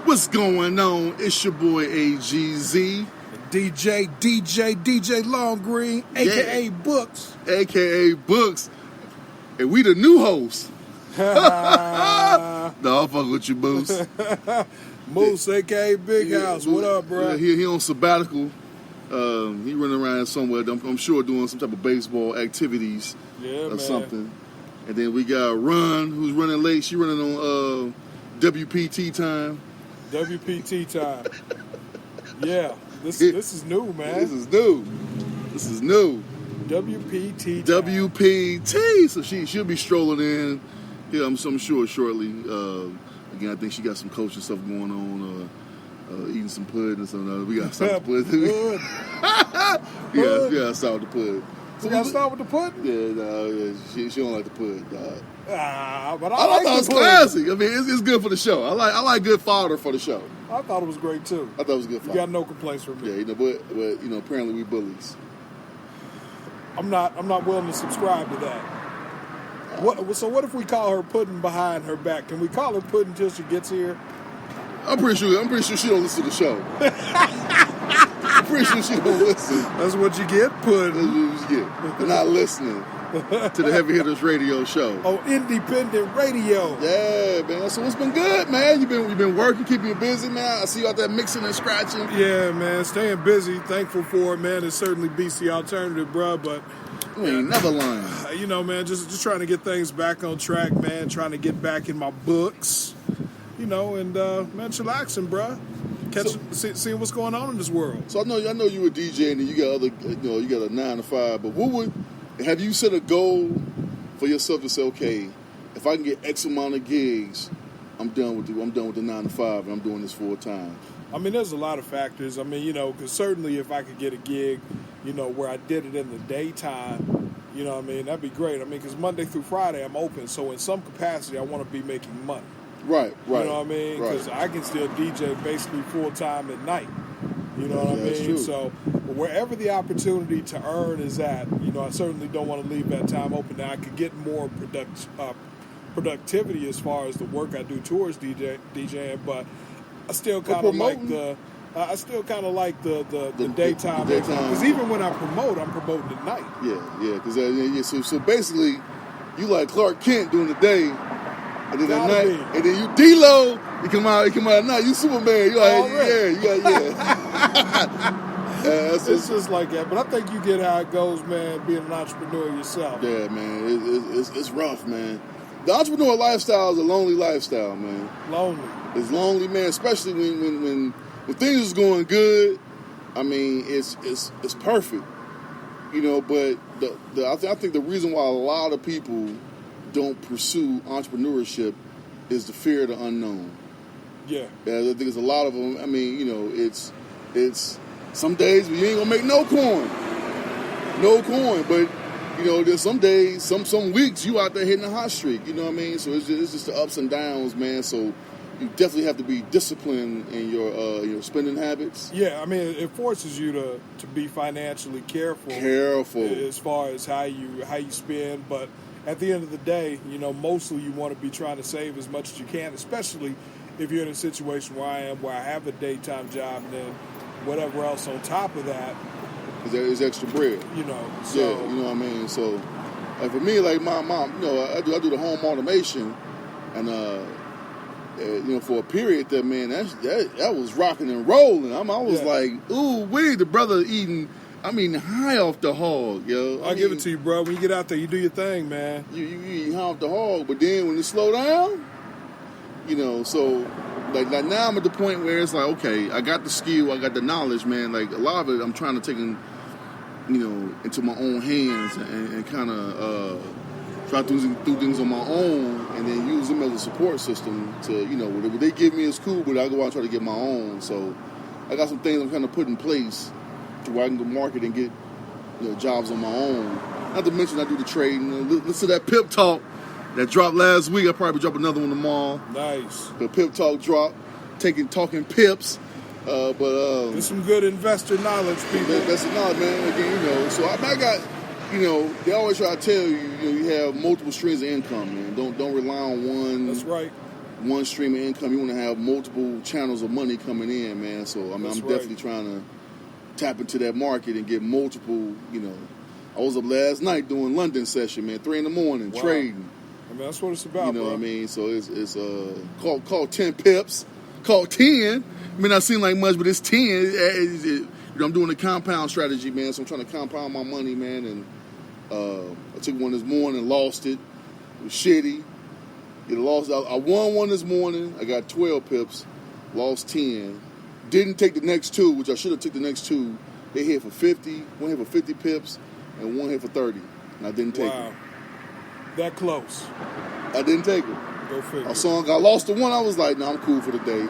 What's going on? It's your boy AGZ. DJ Long Green, a.k.a. Books. A.k.a. Books. And we the new hosts. No, I'll fuck with you, Moose. Moose, a.k.a. Big House. What up, bro? Yeah, he on sabbatical. He running around somewhere, I'm sure doing some type of baseball activities or something. And then we got Run, who's running late. She running on WPT time. WPT time. Yeah, this is new, man. This is new. WPT time. WPT. So she'll be strolling in. Yeah, I'm sure shortly. Again, I think she got some coaching stuff going on. Eating some pudding or something. We got to start the pudding. Yeah, we got to start with the pudding. So we got to start with the pudding? Yeah, she don't like the pudding, dog. But I like thought it was classic. I mean, it's good for the show. I like good fodder for the show. I thought it was great too. I thought it was good fodder. You got no complaints from me. Yeah, but apparently we bullies. I'm not willing to subscribe to that. So what if we call her Pudding behind her back? Can we call her Pudding till she gets here? I'm pretty sure she don't listen to the show. I'm pretty sure she don't listen. That's what you get, Pudding. That's what you get. They're not listening to the Heavy Hitters Radio Show. Oh, independent radio. Yeah, man. So it's been good, man. You've been working, keeping you busy, man. I see you out there mixing and scratching. Yeah, man. Staying busy. Thankful for it, man. It certainly beats the alternative, bro. But you ain't never lying. Man, just trying to get things back on track, man. Trying to get back in my books. And man, chillaxing, bro. Seeing what's going on in this world. So I know you a DJ and you got you got a 9 to 5. But have you set a goal for yourself to say, okay, if I can get X amount of gigs, I'm done with the 9 to 5, and I'm doing this full time? I mean, there's a lot of factors. I mean, because certainly if I could get a gig, where I did it in the daytime, that'd be great. I mean, because Monday through Friday I'm open, so in some capacity I want to be making money. Right. You know what I mean? Because I can still DJ basically full time at night. You know what I mean? True. So wherever the opportunity to earn is at, I certainly don't want to leave that time open. Now I could get more productivity as far as the work I do towards DJing, but I still kind of like the daytime. Because even when I promote, I'm promoting at night. Yeah. Because so basically, you like Clark Kent during the day. And then at night, and then you D-Lo, you come out at night. You Superman. You like, yeah. It's just like that. But I think you get how it goes, man, being an entrepreneur yourself. Yeah, man. It's rough, man. The entrepreneur lifestyle is a lonely lifestyle, man. Lonely. It's lonely, man, especially when things is going good. I mean, it's perfect. But I think the reason why a lot of people don't pursue entrepreneurship is the fear of the unknown. Yeah. I think there's a lot of them. I mean, it's some days you ain't gonna make no coin, but there's some days, some weeks you out there hitting a hot streak. You know what I mean? So it's just the ups and downs, man. So you definitely have to be disciplined in your spending habits. Yeah, I mean, it forces you to be financially careful as far as how you spend, but at the end of the day, mostly you want to be trying to save as much as you can, especially if you're in a situation where I am, where I have a daytime job and then whatever else on top of that. Because there is extra bread. So. Yeah, you know what I mean? So, like for me, like my mom, I do the home automation, and for a period there, man, that was rocking and rolling. I was like, ooh, the brother eating. I mean, high off the hog, yo. I'll give it to you, bro. When you get out there, you do your thing, man. You eat high off the hog, but then when you slow down, so like now I'm at the point where it's like, okay, I got the skill, I got the knowledge, man. Like a lot of it, I'm trying to take into my own hands and kind of try to do things on my own, and then use them as a support system to, what they give me is cool, but I go out and try to get my own. So I got some things I'm kind of putting in place to where I can go market and get jobs on my own. Not to mention I do the trading. Listen to that Pip Talk that dropped last week. I'll probably drop another one tomorrow. Nice. The Pip Talk drop, talking pips. There's some good investor knowledge, people. Investor knowledge, man. Again, so I got, they always try to tell you, you have multiple streams of income, man. Don't rely on one. That's right. one stream of income. You want to have multiple channels of money coming in, man. So I'm definitely trying to tap into that market and get multiple. I was up last night doing London session, man, 3 a.m, trading. I mean, that's what it's about, bro. What I mean? So it's called 10 pips, called 10. I mean, not seem like much, but it's 10. I'm doing a compound strategy, man. So I'm trying to compound my money, man. And I took one this morning, lost it. It was shitty. I won one this morning. I got 12 pips, lost 10. Didn't take the next two, which I should have took the next two. They hit for 50. One hit for 50 pips, and one hit for 30. And I didn't take it. That close. I didn't take it. Go figure. I lost the one. I was like, I'm cool for the day.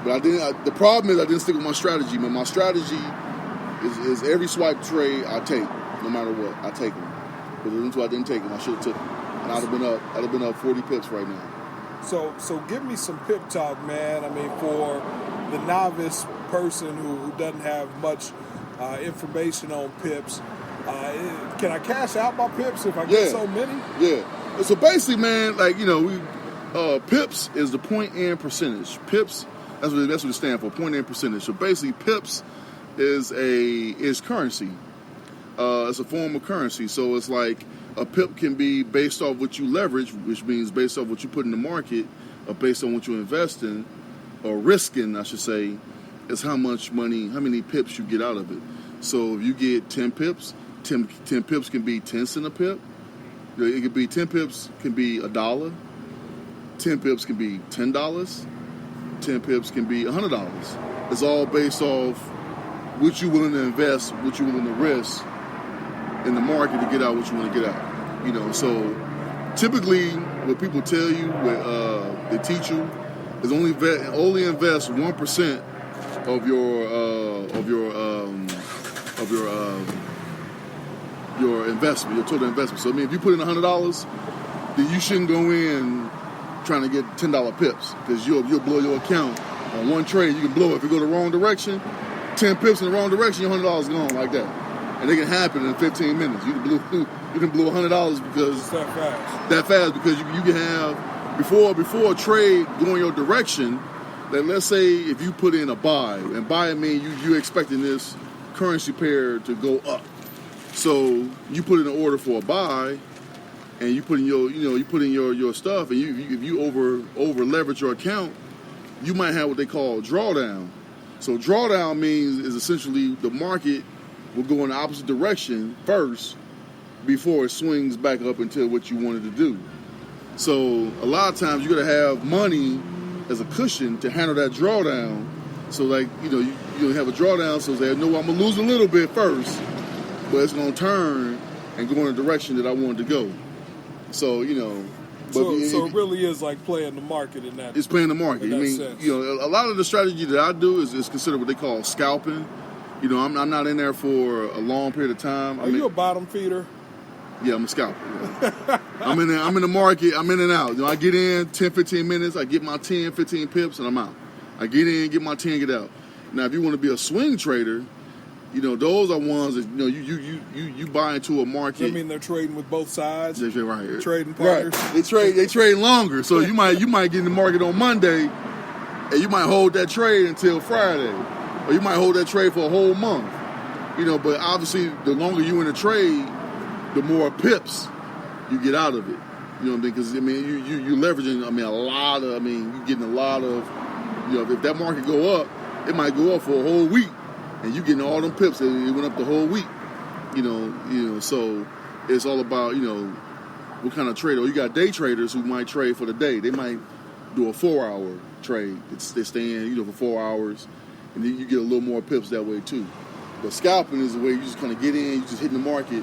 But I didn't. The problem is I didn't stick with my strategy, man. My strategy is every swipe trade I take, no matter what. I take them. But until I didn't take them, I should have took them. And I'd have been up 40 pips right now. So give me some pip talk, man. I mean, for the novice person who doesn't have much information on pips, can I cash out my pips if I get so many? Yeah. So basically, man, pips is the point in percentage. Pips, that's what it stands for, point in percentage. So basically, pips is currency. It's a form of currency. So it's like a pip can be based off what you leverage, which means based off what you put in the market, or based on what you invest in, or risking, I should say, is how many pips you get out of it. So if you get 10 pips, 10 pips can be 10 cents a pip. It could be 10 pips can be $1. 10 pips can be $10. 10 pips can be $100. It's all based off what you're willing to invest, what you're willing to risk in the market to get out what you want to get out. So typically what people tell you, what they teach you, is only invest 1% of your investment, your total investment. So I mean, if you put in $100, then you shouldn't go in trying to get $10 pips, because you'll blow your account on one trade. You can blow it if you go the wrong direction. 10 pips in the wrong direction, your $100 gone like that. And it can happen in 15 minutes. You can blow $100 because it's that fast because you can have before a trade going your direction. That let's say if you put in a buy, and buy means you're expecting this currency pair to go up. So you put in an order for a buy, and you put in your stuff, and if you over leverage your account, you might have what they call drawdown. So drawdown is essentially the market will go in the opposite direction first before it swings back up into what you wanted to do. So a lot of times you got to have money as a cushion to handle that drawdown. So you have a drawdown, so say, no, I'm gonna lose a little bit first, but it's gonna turn and go in the direction that I wanted to go. So So it really is like playing the market in that. It's playing the market. Sense. A lot of the strategy that I do is considered what they call scalping. I'm not in there for a long period of time. Are you a bottom feeder? Yeah, I'm a scalper. Yeah. I'm in the market. I'm in and out. I get in 10, 15 minutes. I get my 10, 15 pips, and I'm out. I get in, get my 10, get out. Now, if you want to be a swing trader, those are ones that you buy into a market. I mean, they're trading with both sides. They're right. Trading partners. Right. They trade longer. So you might get in the market on Monday, and you might hold that trade until Friday, or you might hold that trade for a whole month. But obviously, the longer you in a trade, the more pips you get out of it. You know what I mean? Because you leveraging. You're getting a lot of. If that market go up, it might go up for a whole week. And you getting all them pips, it went up the whole week, So it's all about what kind of trader. You got day traders who might trade for the day. They might do a 4-hour trade. They stay in for 4 hours, and then you get a little more pips that way too. But scalping is the way you just kind of get in. You just hitting the market.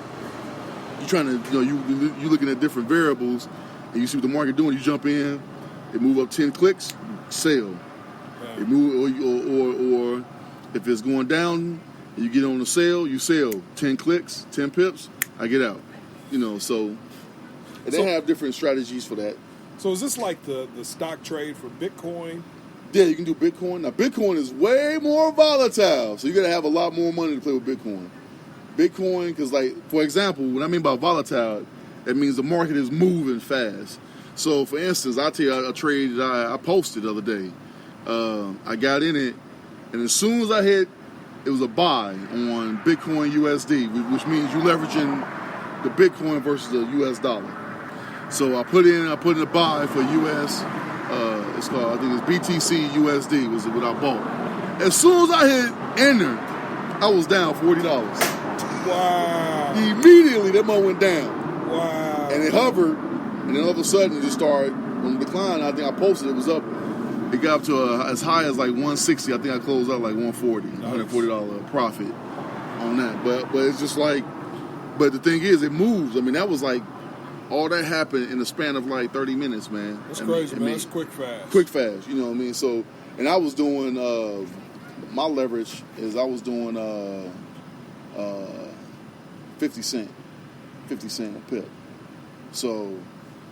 You trying to you looking at different variables, and you see what the market doing. You jump in, it move up 10 clicks, sell. It move or if it's going down and you get on the sale, you sell 10 clicks, 10 pips, I get out. So they have different strategies for that. So is this like the stock trade for Bitcoin? Yeah, you can do Bitcoin. Now, Bitcoin is way more volatile, so you got to have a lot more money to play with Bitcoin. Bitcoin, because for example, what I mean by volatile, that means the market is moving fast. So, for instance, I'll tell you a trade that I posted the other day. I got in it, and as soon as I hit, it was a buy on Bitcoin USD, which means you're leveraging the Bitcoin versus the US dollar. So I put in a buy for US. It's called, I think it's BTC USD was what I bought. As soon as I hit enter, I was down $40. Wow. Immediately, that money went down. Wow. And it hovered, and then all of a sudden it just started on the decline. I think I posted it was up. It got up to as high as like 160. I think I closed out like 140, $140 profit on that. But it's just like, but the thing is, it moves. I mean, that was like, all that happened in the span of like 30 minutes, man. That's crazy, man. That's quick fast. Quick fast, you know what I mean? So, and I was doing, my leverage is I was doing 50 cent a pip. So,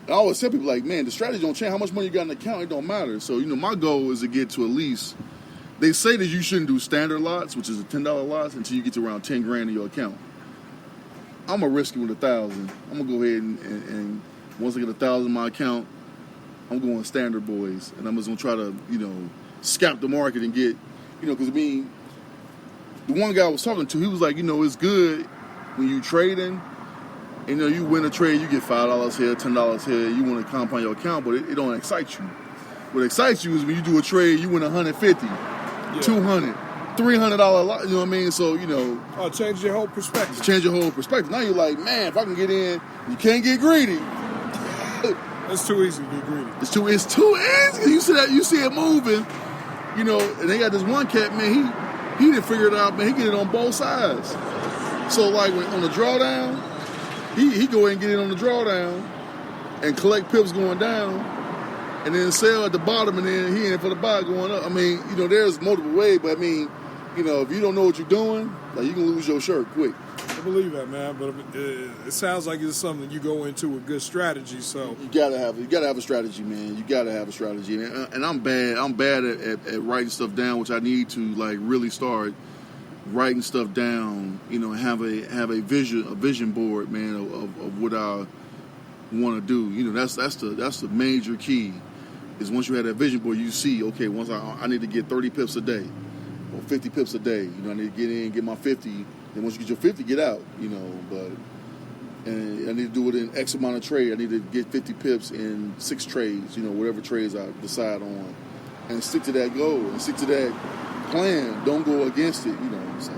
and I always tell people like, man, the strategy don't change. How much money you got in the account, it don't matter. So, you know, my goal is to get to at least, they say that you shouldn't do standard lots, which is the $10 lots, until you get to around 10 grand in your account. I'm gonna risk it with 1,000. I'm gonna go ahead and once I get 1,000 in my account, I'm going standard boys, and I'm just gonna try to, you know, scalp the market and get, you know, because I mean, the one guy I was talking to, he was like, you know, it's good when you trading, you know, you win a trade, you get $5 here, $10 here, you want to compound your account, but it don't excite you. What excites you is when you do a trade, you win 150, yeah. 200. $300 lot, you know what I mean? So, you know. Oh, change your whole perspective. Change your whole perspective. Now you're like, man, if I can get in, you can't get greedy. It's too easy to get greedy. It's too easy. You see it moving, you know, and they got this one cat, man, he didn't figure it out, man. He get it on both sides. So, like, on the drawdown, he go ahead and get it on the drawdown and collect pips going down. And then sell at the bottom, and then he in for the buy going up. I mean, you know, there's multiple ways, but I mean, you know, if you don't know what you're doing, like, you can lose your shirt quick. I believe that, man, but it sounds like it's something you go into with good strategy. So you gotta have a strategy, man. You gotta have a strategy, and I'm bad at writing stuff down, which I need to like really start writing stuff down. You know, have a vision board, man, of what I want to do. You know, that's the major key. Is once you have that vision board, you see, okay, once I need to get 30 pips a day or 50 pips a day. You know, I need to get in, get my 50. Then once you get your 50, get out. You know, and I need to do it in X amount of trade. I need to get 50 pips in 6 trades. You know, whatever trades I decide on, and stick to that goal and stick to that plan. Don't go against it. You know, so,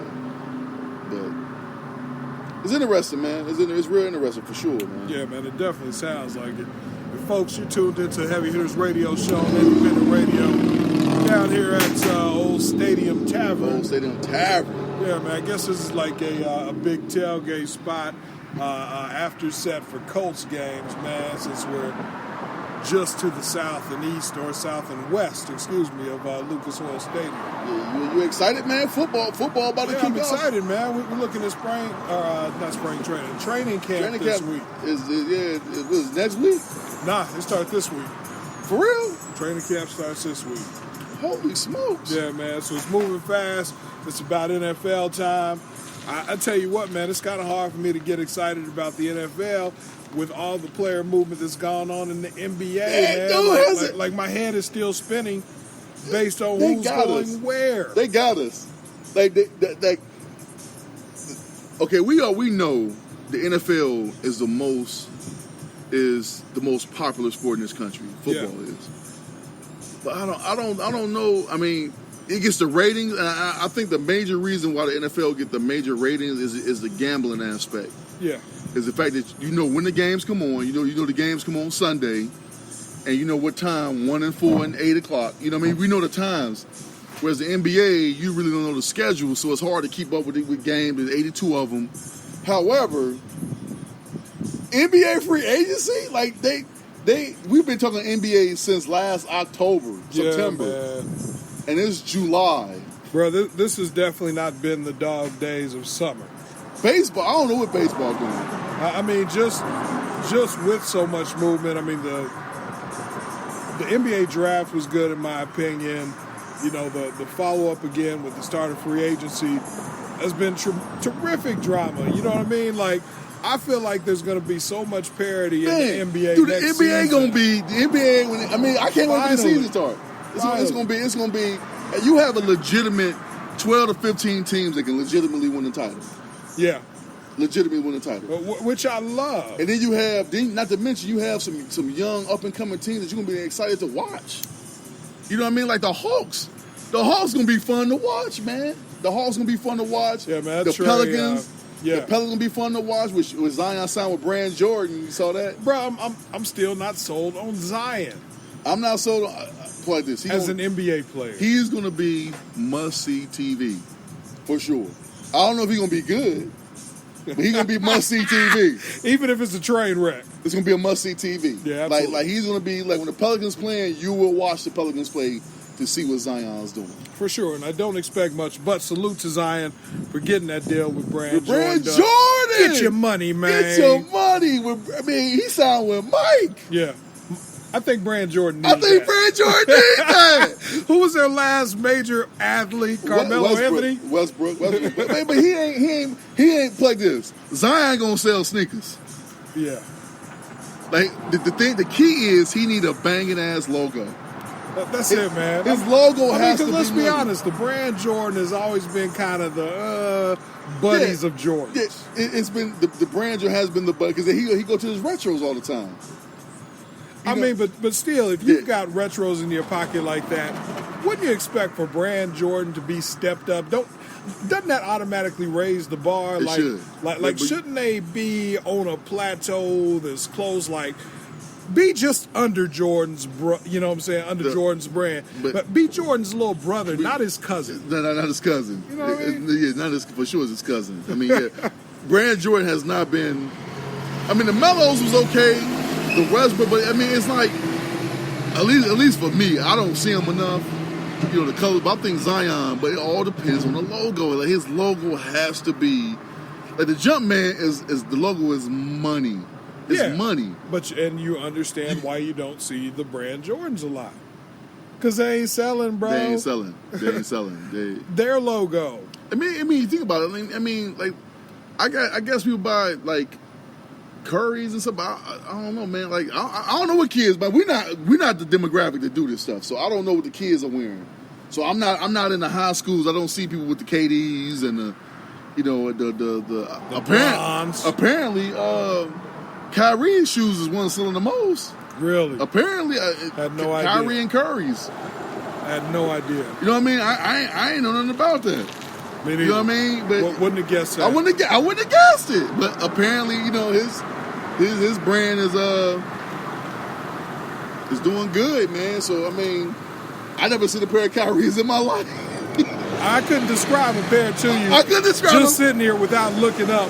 but it's interesting, man. It's real interesting for sure, man. Yeah, man. It definitely sounds like it. Folks, you tuned into Heavy Hitters Radio Show on Independent Radio down here at Old Stadium Tavern. Old Stadium Tavern. Yeah, man. I guess this is like a big tailgate spot after set for Colts games, man, since we're just to the south and east, or south and west, excuse me, of Lucas Oil Stadium. Yeah, you excited, man? Football about to kick off. I'm excited, man. We're looking at training camp this week. It was next week? Nah, it starts this week. For real? Training camp starts this week. Holy smokes. Yeah, man. So it's moving fast. It's about NFL time. I tell you what, man, it's kind of hard for me to get excited about the NFL with all the player movement that's gone on in the NBA, man. Like my head is still spinning based on who's going where. They got us. Okay, we know the NFL is the most popular sport in this country. Football is. But I don't know. I mean, it gets the ratings, and I think the major reason why the NFL get the major ratings is the gambling aspect. Yeah. Is the fact that you know when the games come on, you know the games come on Sunday, and you know what time, 1 and 4 and 8 o'clock. You know what I mean? We know the times. Whereas the NBA, you really don't know the schedule, so it's hard to keep up with games. There's 82 of them. However, NBA free agency, like we've been talking NBA since last October, September, man. And it's July. Bro, this has definitely not been the dog days of summer. Baseball, I don't know what baseball doing. I mean, just with so much movement. I mean, the NBA draft was good in my opinion. You know, the follow-up again with the start of free agency has been terrific drama. You know what I mean? Like, I feel like there's going to be so much parity in the NBA. Dude, next the NBA season. gonna be the NBA. I can't wait for the season to start. It's gonna be. You have a legitimate 12 to 15 teams that can legitimately win the title. Yeah. Legitimately win the title, which I love. And then you have, not to mention, you have some young up and coming teams that you're gonna be excited to watch. You know what I mean? Like the Hawks. The Hawks gonna be fun to watch, man. The Hawks gonna be fun to watch. Yeah, man. The Pelicans. The Pelicans gonna be fun to watch. With Zion signed with Brand Jordan. You saw that, bro? I'm still not sold on Zion. I'm not sold on like this. As an NBA player, he's gonna be must see TV for sure. I don't know if he's gonna be good. But he's gonna be must see TV. Even if it's a train wreck. It's gonna be a must see TV. Yeah, absolutely. Like he's gonna be like when the Pelicans playing, you will watch the Pelicans play to see what Zion's doing. For sure, and I don't expect much, but salute to Zion for getting that deal with Brand Jordan. Get your money, man. Get your money. He signed with Mike. Yeah. I think Brand Jordan needs Brand Jordan needs that. Who was their last major athlete? Carmelo Anthony? Westbrook. But he ain't like this. Zion gonna sell sneakers. Yeah. Like the key is he need a banging ass logo. That's it, man. His logo has to be. Let's be honest, the Brand Jordan has always been kind of the buddies of Jordan. Yeah, it's been the Brand Jordan has been the buddy because he go to his retros all the time. But still, if you've got retros in your pocket like that, wouldn't you expect for Brand Jordan to be stepped up? Doesn't that automatically raise the bar? It should. Like shouldn't they be on a plateau that's close? Like, be just under Jordan's, you know what I'm saying? Under Jordan's brand, but be Jordan's little brother, not his cousin. No, not his cousin. You know what I mean? Yeah, not his, for sure. It's his cousin. I mean, yeah. Brand Jordan has not been. I mean, the Melos was okay. The Westbrook, but I mean, it's like at least for me, I don't see him enough. You know, the colors. But I think Zion, but it all depends on the logo. Like his logo has to be like the Jumpman is the logo is money. It's money. And you understand why you don't see the Brand Jordans a lot. Because they ain't selling, bro. They ain't selling. Their logo. I mean, think about it. I mean, like, I guess people buy, like, Currys and stuff. I don't know, man. Like, I don't know what kids, but we're not the demographic to do this stuff. So I don't know what the kids are wearing. So I'm not in the high schools. I don't see people with the KDs and the, you know, the apparently Kyrie's shoes is one selling the most. Really? Apparently, had no idea. Kyrie and Curry's. I had no idea. You know what I mean? I ain't know nothing about that. Me neither. You know what I mean? But wouldn't have guessed that. I wouldn't have guessed it. But apparently, you know, his brand is doing good, man. So I mean, I never seen a pair of Kyrie's in my life. I couldn't describe a pair to you. I couldn't describe just them. Sitting here without looking up.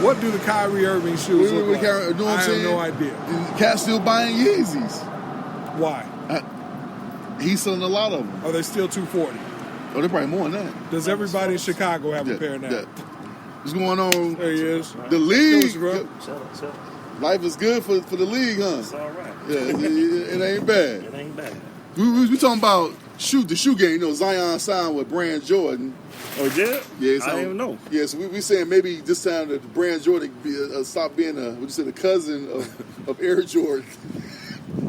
What do the Kyrie Irving shoes look like? I have no idea. Cat's still buying Yeezys. Why? He's selling a lot of them. Are they still $240? Oh, they're probably more than that. Does everybody in Chicago have a pair now? What's going on? There he is. The league. Shut up. Life is good for the league, huh? It's all right. Yeah, it ain't bad. It ain't bad. We talking about the shoe game. You know, Zion signed with Brand Jordan. Oh, yeah? Yeah, I didn't even know. Yeah, so we saying maybe this time that Brand Jordan stop being the cousin of Air Jordan.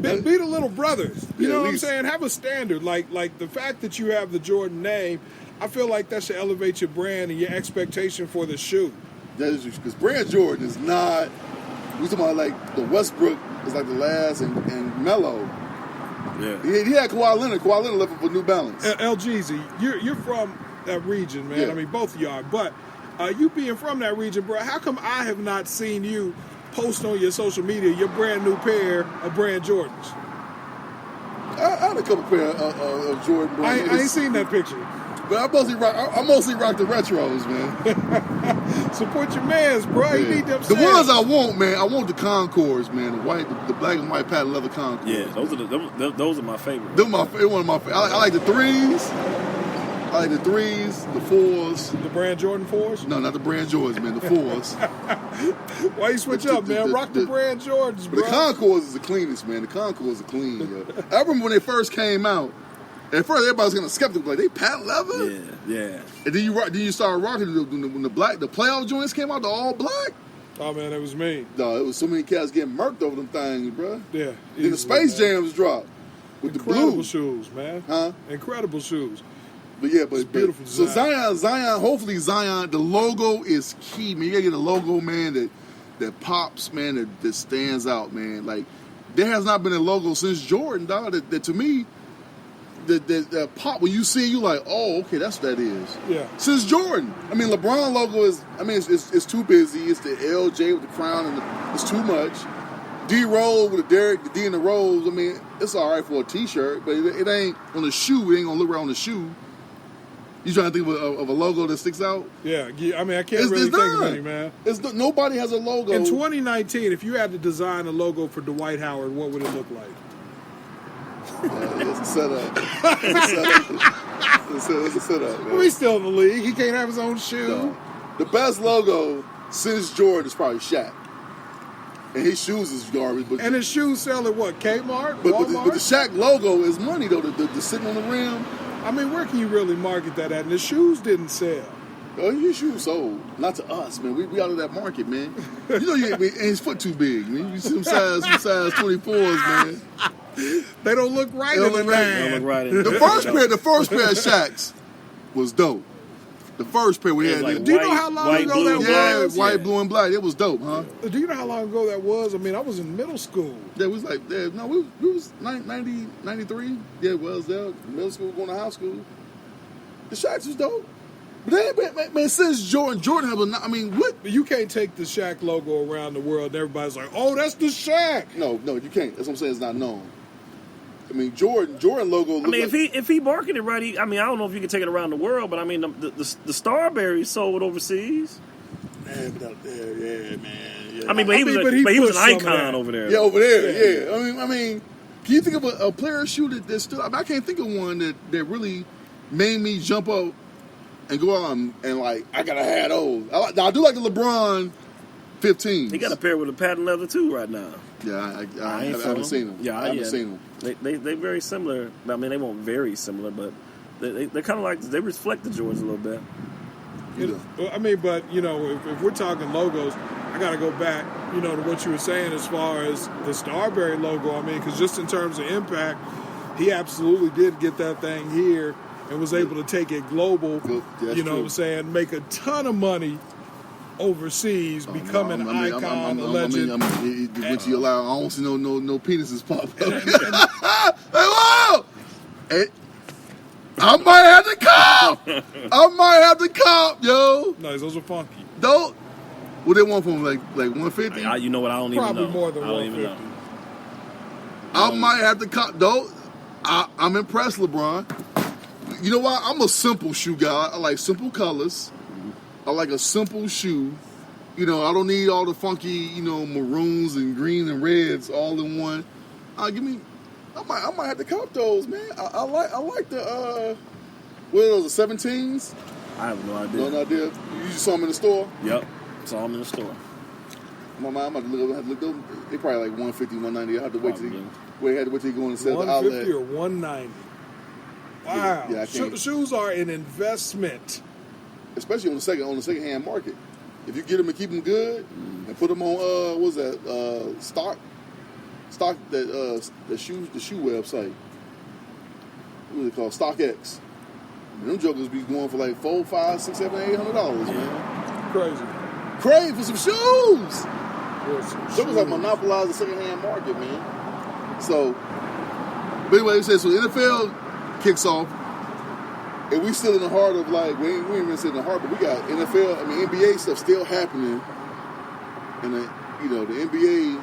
Be the little brothers. You know what I'm saying? Have a standard. Like the fact that you have the Jordan name, I feel like that should elevate your brand and your expectation for the shoe. That is because Brand Jordan is not. We talking about like the Westbrook is like the last and Melo. Yeah. He had Kawhi Leonard. Kawhi Leonard left for New Balance. LGZ, you're from that region, man. Yeah. I mean, both of y'all. But you being from that region, bro, how come I have not seen you post on your social media your brand new pair of Brand Jordans? I had a couple pair of Jordan brands. I ain't seen that picture. But I mostly rock the retros, man. Support your mans, bro. Yeah. You need them. The ones I want, man. I want the Concords, man. The black and white patent leather Concords. Yeah, those are my favorite. They're one of my favorite. I like the threes. I like the threes, the fours. The Brand Jordan fours? No, not the Brand Jordans, man. The fours. Why you switch up, man? Rock the Brand Jordans, bro. The Concords is the cleanest, man. The Concords are clean, yo. I remember when they first came out. At first, everybody was kind of skeptical, like they patent leather. Yeah. And then you start rocking when the playoff joints came out, the all black. Oh man, that was me. No, it was so many cats getting murked over them things, bro. Yeah. Then the Space Jams dropped with incredible the blue shoes, man. Huh? Incredible shoes. But yeah, It's beautiful. So Zion, hopefully Zion, the logo is key, man. You gotta get a logo, man, that pops, man, that stands out, man. Like, there has not been a logo since Jordan, dog, that to me, that pop, when you see it, you like, oh, okay, that's what that is. Yeah. Since Jordan. I mean, LeBron logo is, I mean, it's too busy. It's the LJ with the crown, and it's too much. D-Rose with the D and the Rose, I mean, it's all right for a T-shirt, but it ain't on the shoe. It ain't going to look right on the shoe. You trying to think of a logo that sticks out? Yeah, I mean, I can't really think of any, man. Nobody has a logo. In 2019, if you had to design a logo for Dwight Howard, what would it look like? It's a setup. It's a setup, man. Well, he's still in the league. He can't have his own shoe. No. The best logo since Jordan is probably Shaq. And his shoes is garbage. But and his shoes sell at what, Kmart, but Walmart? But the Shaq logo is money, though, the sitting on the rim. I mean, where can you really market that at? And the shoes didn't sell. Oh, your shoes sold. Not to us, man. We out of that market, man. You know, and his foot too big, man. You see some size 24s, man. They don't look right in the man. The first pair of Shaqs was dope. The first pair we had. Like, do you know how long ago that was? Yeah, white, blue, and black. It was dope, huh? Do you know how long ago that was? I mean, I was in middle school. Yeah, it was like, we was 90, 93. Yeah, it was there. Middle school, going to high school. The Shaqs was dope. But man, since Jordan have I mean, what? You can't take the Shaq logo around the world and everybody's like, oh, that's the Shaq. No, you can't. That's what I'm saying. It's not known. I mean, Jordan logo. I mean, if he marketed it right, I mean, I don't know if you can take it around the world, but I mean, the Starberry sold overseas. Man, yeah, man. Yeah. I mean, but he was an icon over there. Yeah, over there. Yeah. I mean, can you think of a player shoe that still? I mean, I can't think of one that really made me jump up and go out and like, I gotta have those. I do like the LeBron 15s. He got a pair with a patent leather too right now. Yeah, I haven't seen them. Yeah, I haven't seen them. They very similar. I mean, they won't very similar, but they're kind of like, they reflect the Jordans a little bit. I mean, but, you know, if we're talking logos, I got to go back, you know, to what you were saying as far as the Starberry logo. I mean, because just in terms of impact, he absolutely did get that thing here and was able to take it global, you know what I'm saying, make a ton of money overseas, become an icon, a legend. What you allow? I don't see no penises pop up. Whoa! I might have to cop. Yo. No, those are funky. Don't. What they want from like 150? You know what? I don't even know. Probably more than 150. I might have to cop. Though I'm impressed, LeBron. You know why? I'm a simple shoe guy. I like simple colors. I like a simple shoe. You know, I don't need all the funky, you know, maroons and greens and reds all in one. I might have to cop those, man. I like the what are those, the 17s? I have no idea. No idea. You just saw them in the store? Yep. Saw them in the store. I'm about to look those. They probably like 150, 190. I have to wait till they go and sell the outlet. 150 or 190. Wow. Yeah, shoes are an investment. Especially on the second hand market. If you get them and keep them good and put them on what's that stock the shoe website. What is it called? StockX. And them jokers be going for like $400, $500, $600, $700, man. Crazy for some shoes. Jokers have monopolized the second hand market, man. So, but anyway, so the NFL kicks off. And we still in the heart of like, we ain't even still in the heart, but we got NFL, I mean NBA stuff still happening. And the NBA,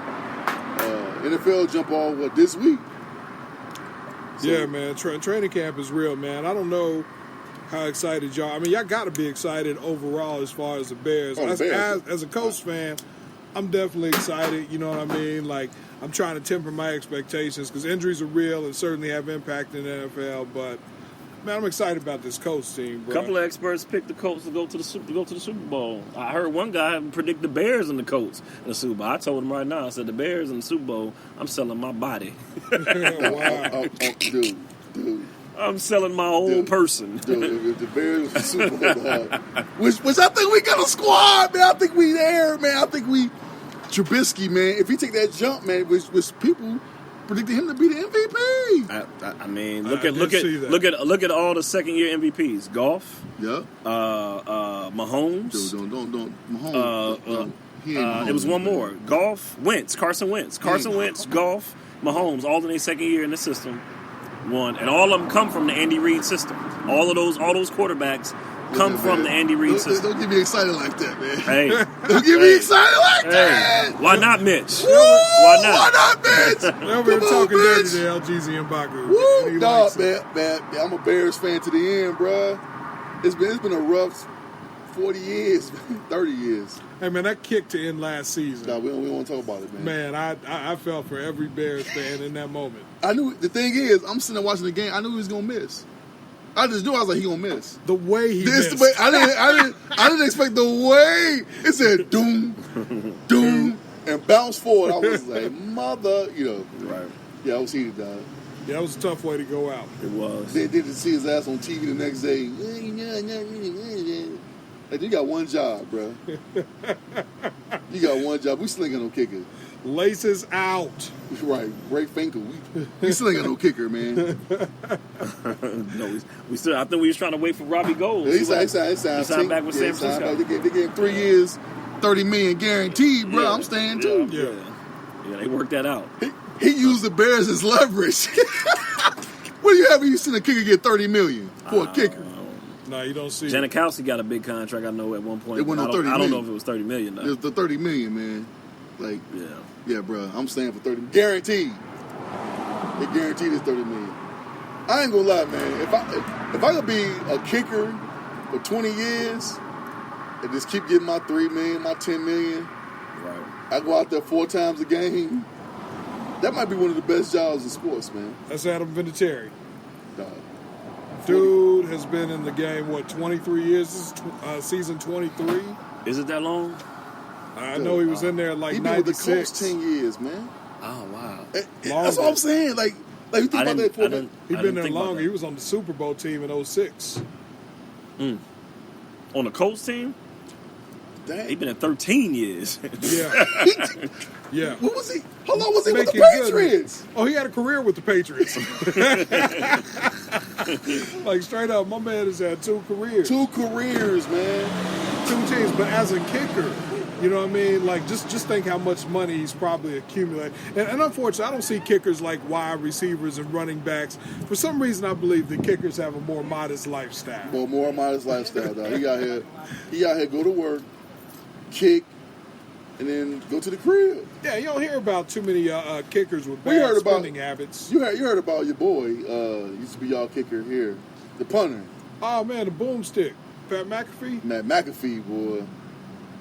NFL jump off this week. So, yeah, man, training camp is real, man. I don't know how excited y'all. I mean, y'all got to be excited overall as far as the Bears. As a Colts fan, I'm definitely excited. You know what I mean? Like, I'm trying to temper my expectations because injuries are real and certainly have impact in the NFL. But man, I'm excited about this Colts team, bro. A couple of experts picked the Colts to go to the Super Bowl. I heard one guy predict the Bears and the Colts in the Super Bowl. I told him right now, I said the Bears in the Super Bowl, I'm selling my body. Wow. Dude. I'm selling my old person. Dude, if the Bears was the Super Bowl, dog, which I think we got a squad, man. I think we there, man. I think we Trubisky, man. If he take that jump, man, which people predicted him to be the MVP. I mean, look at all the second year MVPs. Goff. Yeah. Mahomes. Dude, don't Mahomes. It was one more. Goff, Wentz, Carson Wentz, Goff, Mahomes, all in their second year in the system. Won, and all of them come from the Andy Reid system. All those quarterbacks come from the Andy Reid system. Don't get me excited like that, man. Hey, don't get me excited like that. Why not, Mitch? Woo, why not, Mitch? Now we're talking dirty to LGZ and Baku. Woo, dog, man. I'm a Bears fan to the end, bro. It's been a rough 40 years, 30 years. Hey, man, that kick to end last season. No, we don't want to talk about it, man. Man, I felt for every Bears fan in that moment. I knew, the thing is, I'm sitting there watching the game, I knew he was going to miss. I just knew, I was like, he going to miss. The way he missed. I didn't expect the way. It said, doom, doom, and bounce forward. I was like, mother, Right. Yeah, I was heated, dog. Yeah, that was a tough way to go out. It was. They did to see his ass on TV the next day. Like, you got one job, bro. You got one job. We still ain't got no kicker. Laces out. Right, Ray Finkel. We still ain't got no kicker, man. No, we still. I think we was trying to wait for Robbie Gould. He signed back with San Francisco. They gave 3 years, $30 million guaranteed, bro. I'm staying too. Yeah, they worked that out. He used the Bears as leverage. What do you have when you seen a kicker get $30 million for a kicker? No, you don't see it. Janikowski got a big contract, I know, at one point. It went on $30 million. I don't know if it was $30 million, though. It was the $30 million, man. Like, yeah, bro, I'm staying for 30. Guaranteed. They guaranteed it's 30 million. I ain't gonna lie, man. If I could be a kicker for 20 years and just keep getting my $3 million, my $10 million, right. I go out there 4 times a game. That might be one of the best jobs in sports, man. That's Adam Vinatieri. Dog. Dude has been in the game, 23 years? This is season 23. Is it that long? I know he was in there like he been 96. with the Colts 10 years, man. Oh, wow. That's what I'm saying. Like you think about that. He's been there longer. He was on the Super Bowl team in 06. On the Colts team? Dang. He's been in 13 years. Yeah. Yeah. What was he? How long was he with the Patriots? Oh, he had a career with the Patriots. Like, straight up, my man has had 2 careers. 2 careers, man. 2 teams. But as a kicker, you know what I mean? Like, just think how much money he's probably accumulated. And unfortunately, I don't see kickers like wide receivers and running backs. For some reason, I believe the kickers have a more modest lifestyle. Well, more modest lifestyle, dog. He out here, go to work, kick, and then go to the crib. Yeah, you don't hear about too many kickers with bad spending habits. You heard about your boy, used to be y'all kicker here, the punter. Oh, man, the boomstick. Pat McAfee? Matt McAfee, boy.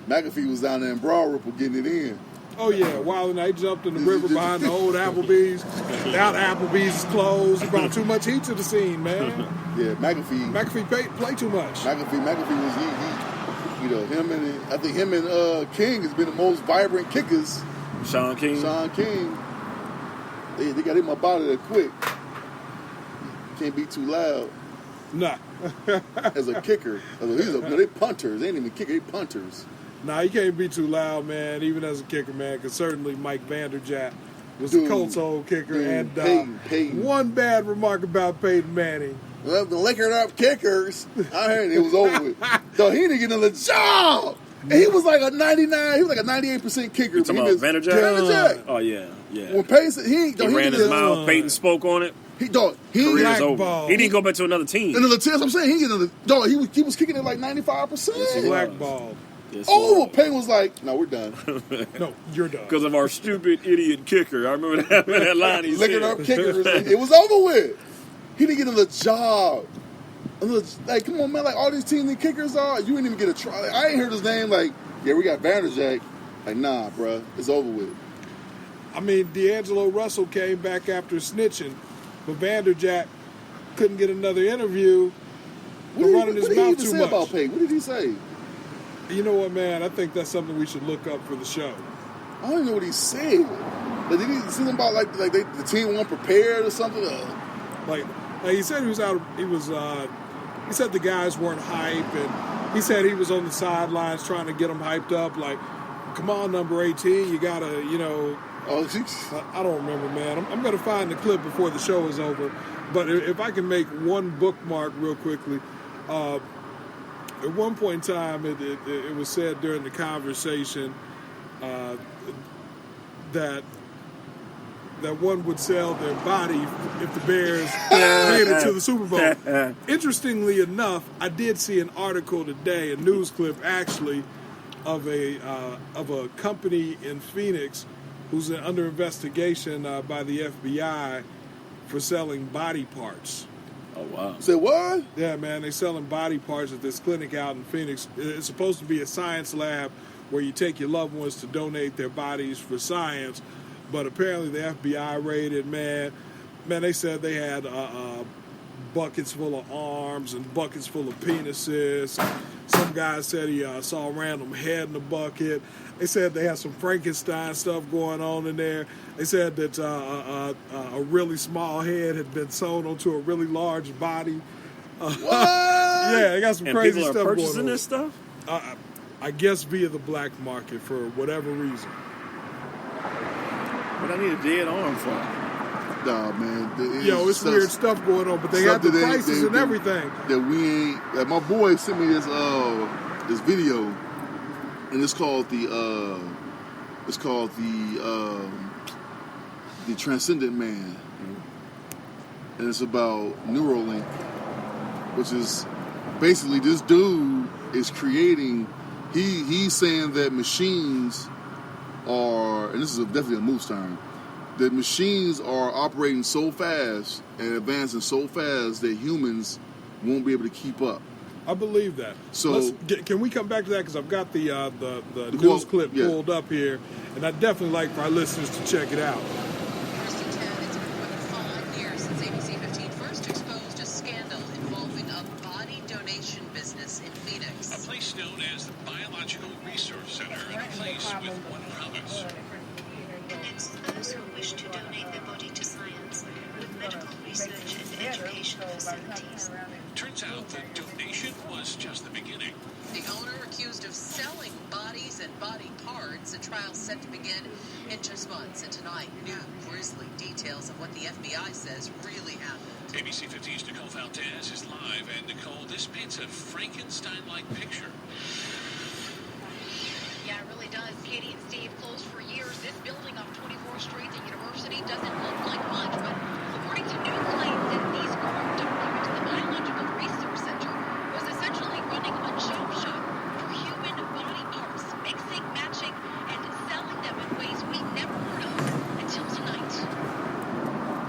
McAfee was down there in Broad Ripple getting it in. Oh, yeah. Wild night, jumped in the river behind the old Applebee's. Now the Applebee's is closed. He brought too much heat to the scene, man. Yeah, McAfee. McAfee play too much. McAfee was him and King has been the most vibrant kickers. Sean King. They got him up out of there quick. Can't be too loud. Nah. As a kicker. They punters. They ain't even kickers, they punters. Nah, you can't be too loud, man, even as a kicker, man, because certainly Mike Vanderjagt was the Colts' old kicker. And Peyton. One bad remark about Peyton Manning. Well, the liquored up kickers, I heard it was over with. So he didn't get another job. And he was like a 99, he was like a 98% kicker. You talking about Vanderjagt? Oh, yeah. When Peyton, he ran his mouth, Peyton spoke on it. Career's over. He didn't go back to another team. Another team, I'm saying, he was kicking it like 95%. Yes, blackballed. Yes, Payne was like, no, we're done. No, you're done. Because of our stupid idiot kicker. I remember that line he said. Licking up kickers. It was over with. He didn't get another job. Like, come on, man. Like, all these teams and kickers are, you didn't even get a try. Like, I ain't heard his name. Like, yeah, we got Vanderjagt. Like, nah, bro. It's over with. I mean, D'Angelo Russell came back after snitching, but Vanderjagt couldn't get another interview for running his mouth too much. About Payne? What did he say? You know what, man? I think that's something we should look up for the show. I don't even know what he said. Like, did he say something about like the team wasn't prepared or something? Like He said he was out. He said the guys weren't hype, and he said he was on the sidelines trying to get them hyped up. Like, come on, number 18, you gotta, Oh, jeez. I don't remember, man. I'm gonna find the clip before the show is over. But if I can make one bookmark real quickly, at one point in time, it was said during the conversation that one would sell their body if the Bears made it to the Super Bowl. Interestingly enough, I did see an article today, a news clip actually, of a company in Phoenix who's under investigation by the FBI for selling body parts. Oh, wow. Say what? Yeah, man, they're selling body parts at this clinic out in Phoenix. It's supposed to be a science lab where you take your loved ones to donate their bodies for science. But apparently the FBI raided, man, they said they had buckets full of arms and buckets full of penises. Some guy said he saw a random head in the bucket. They said they had some Frankenstein stuff going on in there. They said that a really small head had been sewn onto a really large body. What? Yeah, they got some crazy stuff going on. And people are purchasing this stuff? I guess via the black market for whatever reason. What I need a dead arm for? Nah, man. It's weird stuff going on, but they have the prices and everything. That we ain't. Like my boy sent me this video, and it's called the Transcendent Man, and it's about Neuralink, which is basically this dude is creating. He's saying that machines are, and this is definitely a moose term, that machines are operating so fast and advancing so fast that humans won't be able to keep up. I believe that. So can we come back to that? Because I've got the news clip pulled up here, and I'd definitely like for our listeners to check it out. It's been more than 5 years since ABC 15 first exposed a scandal involving a body donation business in Phoenix. A place known as the Biological Resource Center, and a place with one promise. Connects those who wish to donate their body to science with medical research and education facilities. Turns out the donation was just the beginning. The owner accused of selling bodies and body parts. A trial set to begin in just months. And tonight, new grisly details of what the FBI says really happened. ABC 15's Nicole Valdez is live. And Nicole, this paints a Frankenstein-like picture. Yeah, it really does. Katie and Steve, closed for years. This building off 24th Street, the university, doesn't look like much, but according to new claims in these court documents, the Biological Resource Center was essentially running a chop shop for human body parts, mixing, matching, and selling them in ways we never heard of until tonight.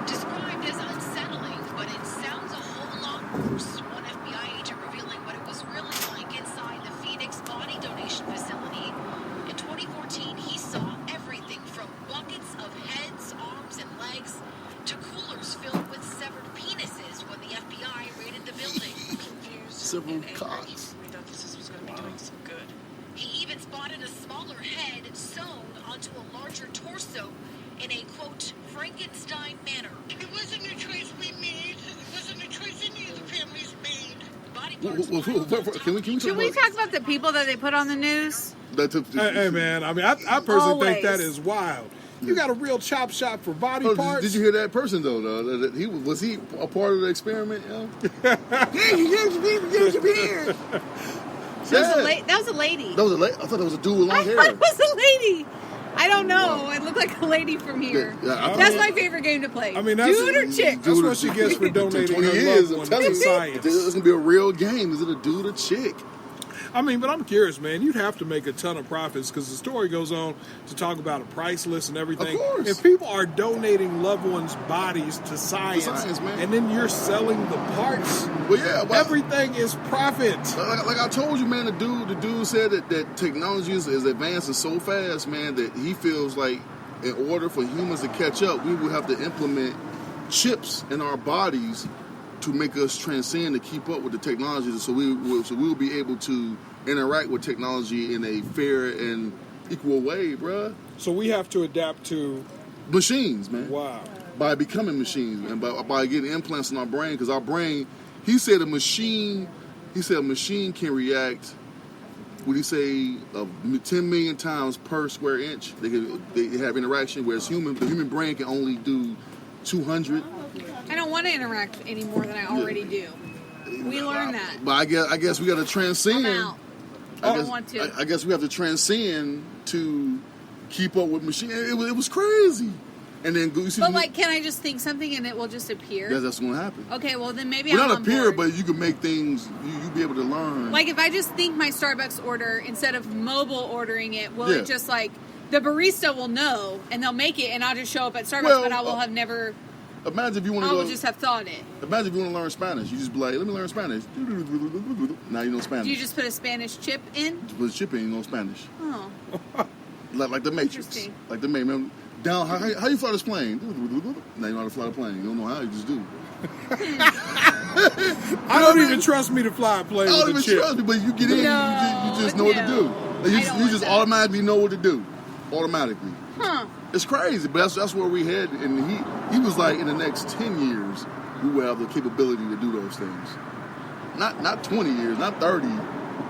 Described as unsettling, but it sounds a whole lot worse. One FBI agent revealing what it was really like inside the Phoenix body donation facility. In 2014, he saw everything from buckets of heads, arms, and legs to coolers filled with severed penises when the FBI raided the building. several cocks. We thought this was going to be doing some good. He even spotted a smaller head sewn onto a larger torso in a, quote, Frankenstein manner. It wasn't a choice we made. It wasn't a choice any of the families made. Body parts Can we talk about the people that they put on the news? Hey, man, I mean, I personally think that is wild. You got a real chop shop for body parts. Did you hear that person though? Was he a part of the experiment? Yo? That was a lady. That was a lady. I thought that was a dude with long hair. I thought it was a lady. I don't know. It looked like a lady from here. That's my favorite game to play. I mean, dude or chick? That's what she gets for donating 20 her years. loved I'm one telling to you, science. it's gonna be a real game. Is it a dude or chick? I mean, but I'm curious, man. You'd have to make a ton of profits because the story goes on to talk about a price list and everything. Of course. If people are donating loved ones' bodies to science man. and then you're selling the parts, everything is profit. Like I told you, man, the dude said that technology is advancing so fast, man, that he feels like in order for humans to catch up, we will have to implement chips in our bodies to make us transcend to keep up with the technology, so we'll be able to interact with technology in a fair and equal way, bruh. So we have to adapt to machines, man. Wow. by becoming machines and by getting implants in our brain, because our brain, he said a machine can react, would he say, 10 million times per square inch. They have interaction, whereas the human brain can only do 200. I don't want to interact any more than I already do. We learned that. But I guess we got to transcend. I'm out. I don't want to. I guess we have to transcend to keep up with machine. It was crazy. And then you see. But like, can I just think something and it will just appear? Yeah, that's going to happen. Okay, well then maybe Well, I'm not on appear, board. but you can make things. You be able to learn. Like if I just think my Starbucks order instead of mobile ordering it, will Yeah. it just like the barista will know and they'll make it and I'll just show up at Starbucks, Well, but I will have never. Imagine if you want I to will go. just have thought it. Imagine if you want to learn Spanish. You just be like, let me learn Spanish. Now you know Spanish. Do you just put a Spanish chip in? Put a chip in, you know Spanish. Oh, Like the Matrix. Interesting. Like the Matrix. Down, how you fly this plane? Now you know how to fly the plane. You don't know how, you just do. I don't even trust me to fly a plane I don't with a even chip. trust me, but you get in, you just know what to do. Like, I you don't just want that. automatically know what to do. Automatically. huh. It's crazy, but that's where we head. And he was like, in the next 10 years, we will have the capability to do those things. Not 20 years, not 30.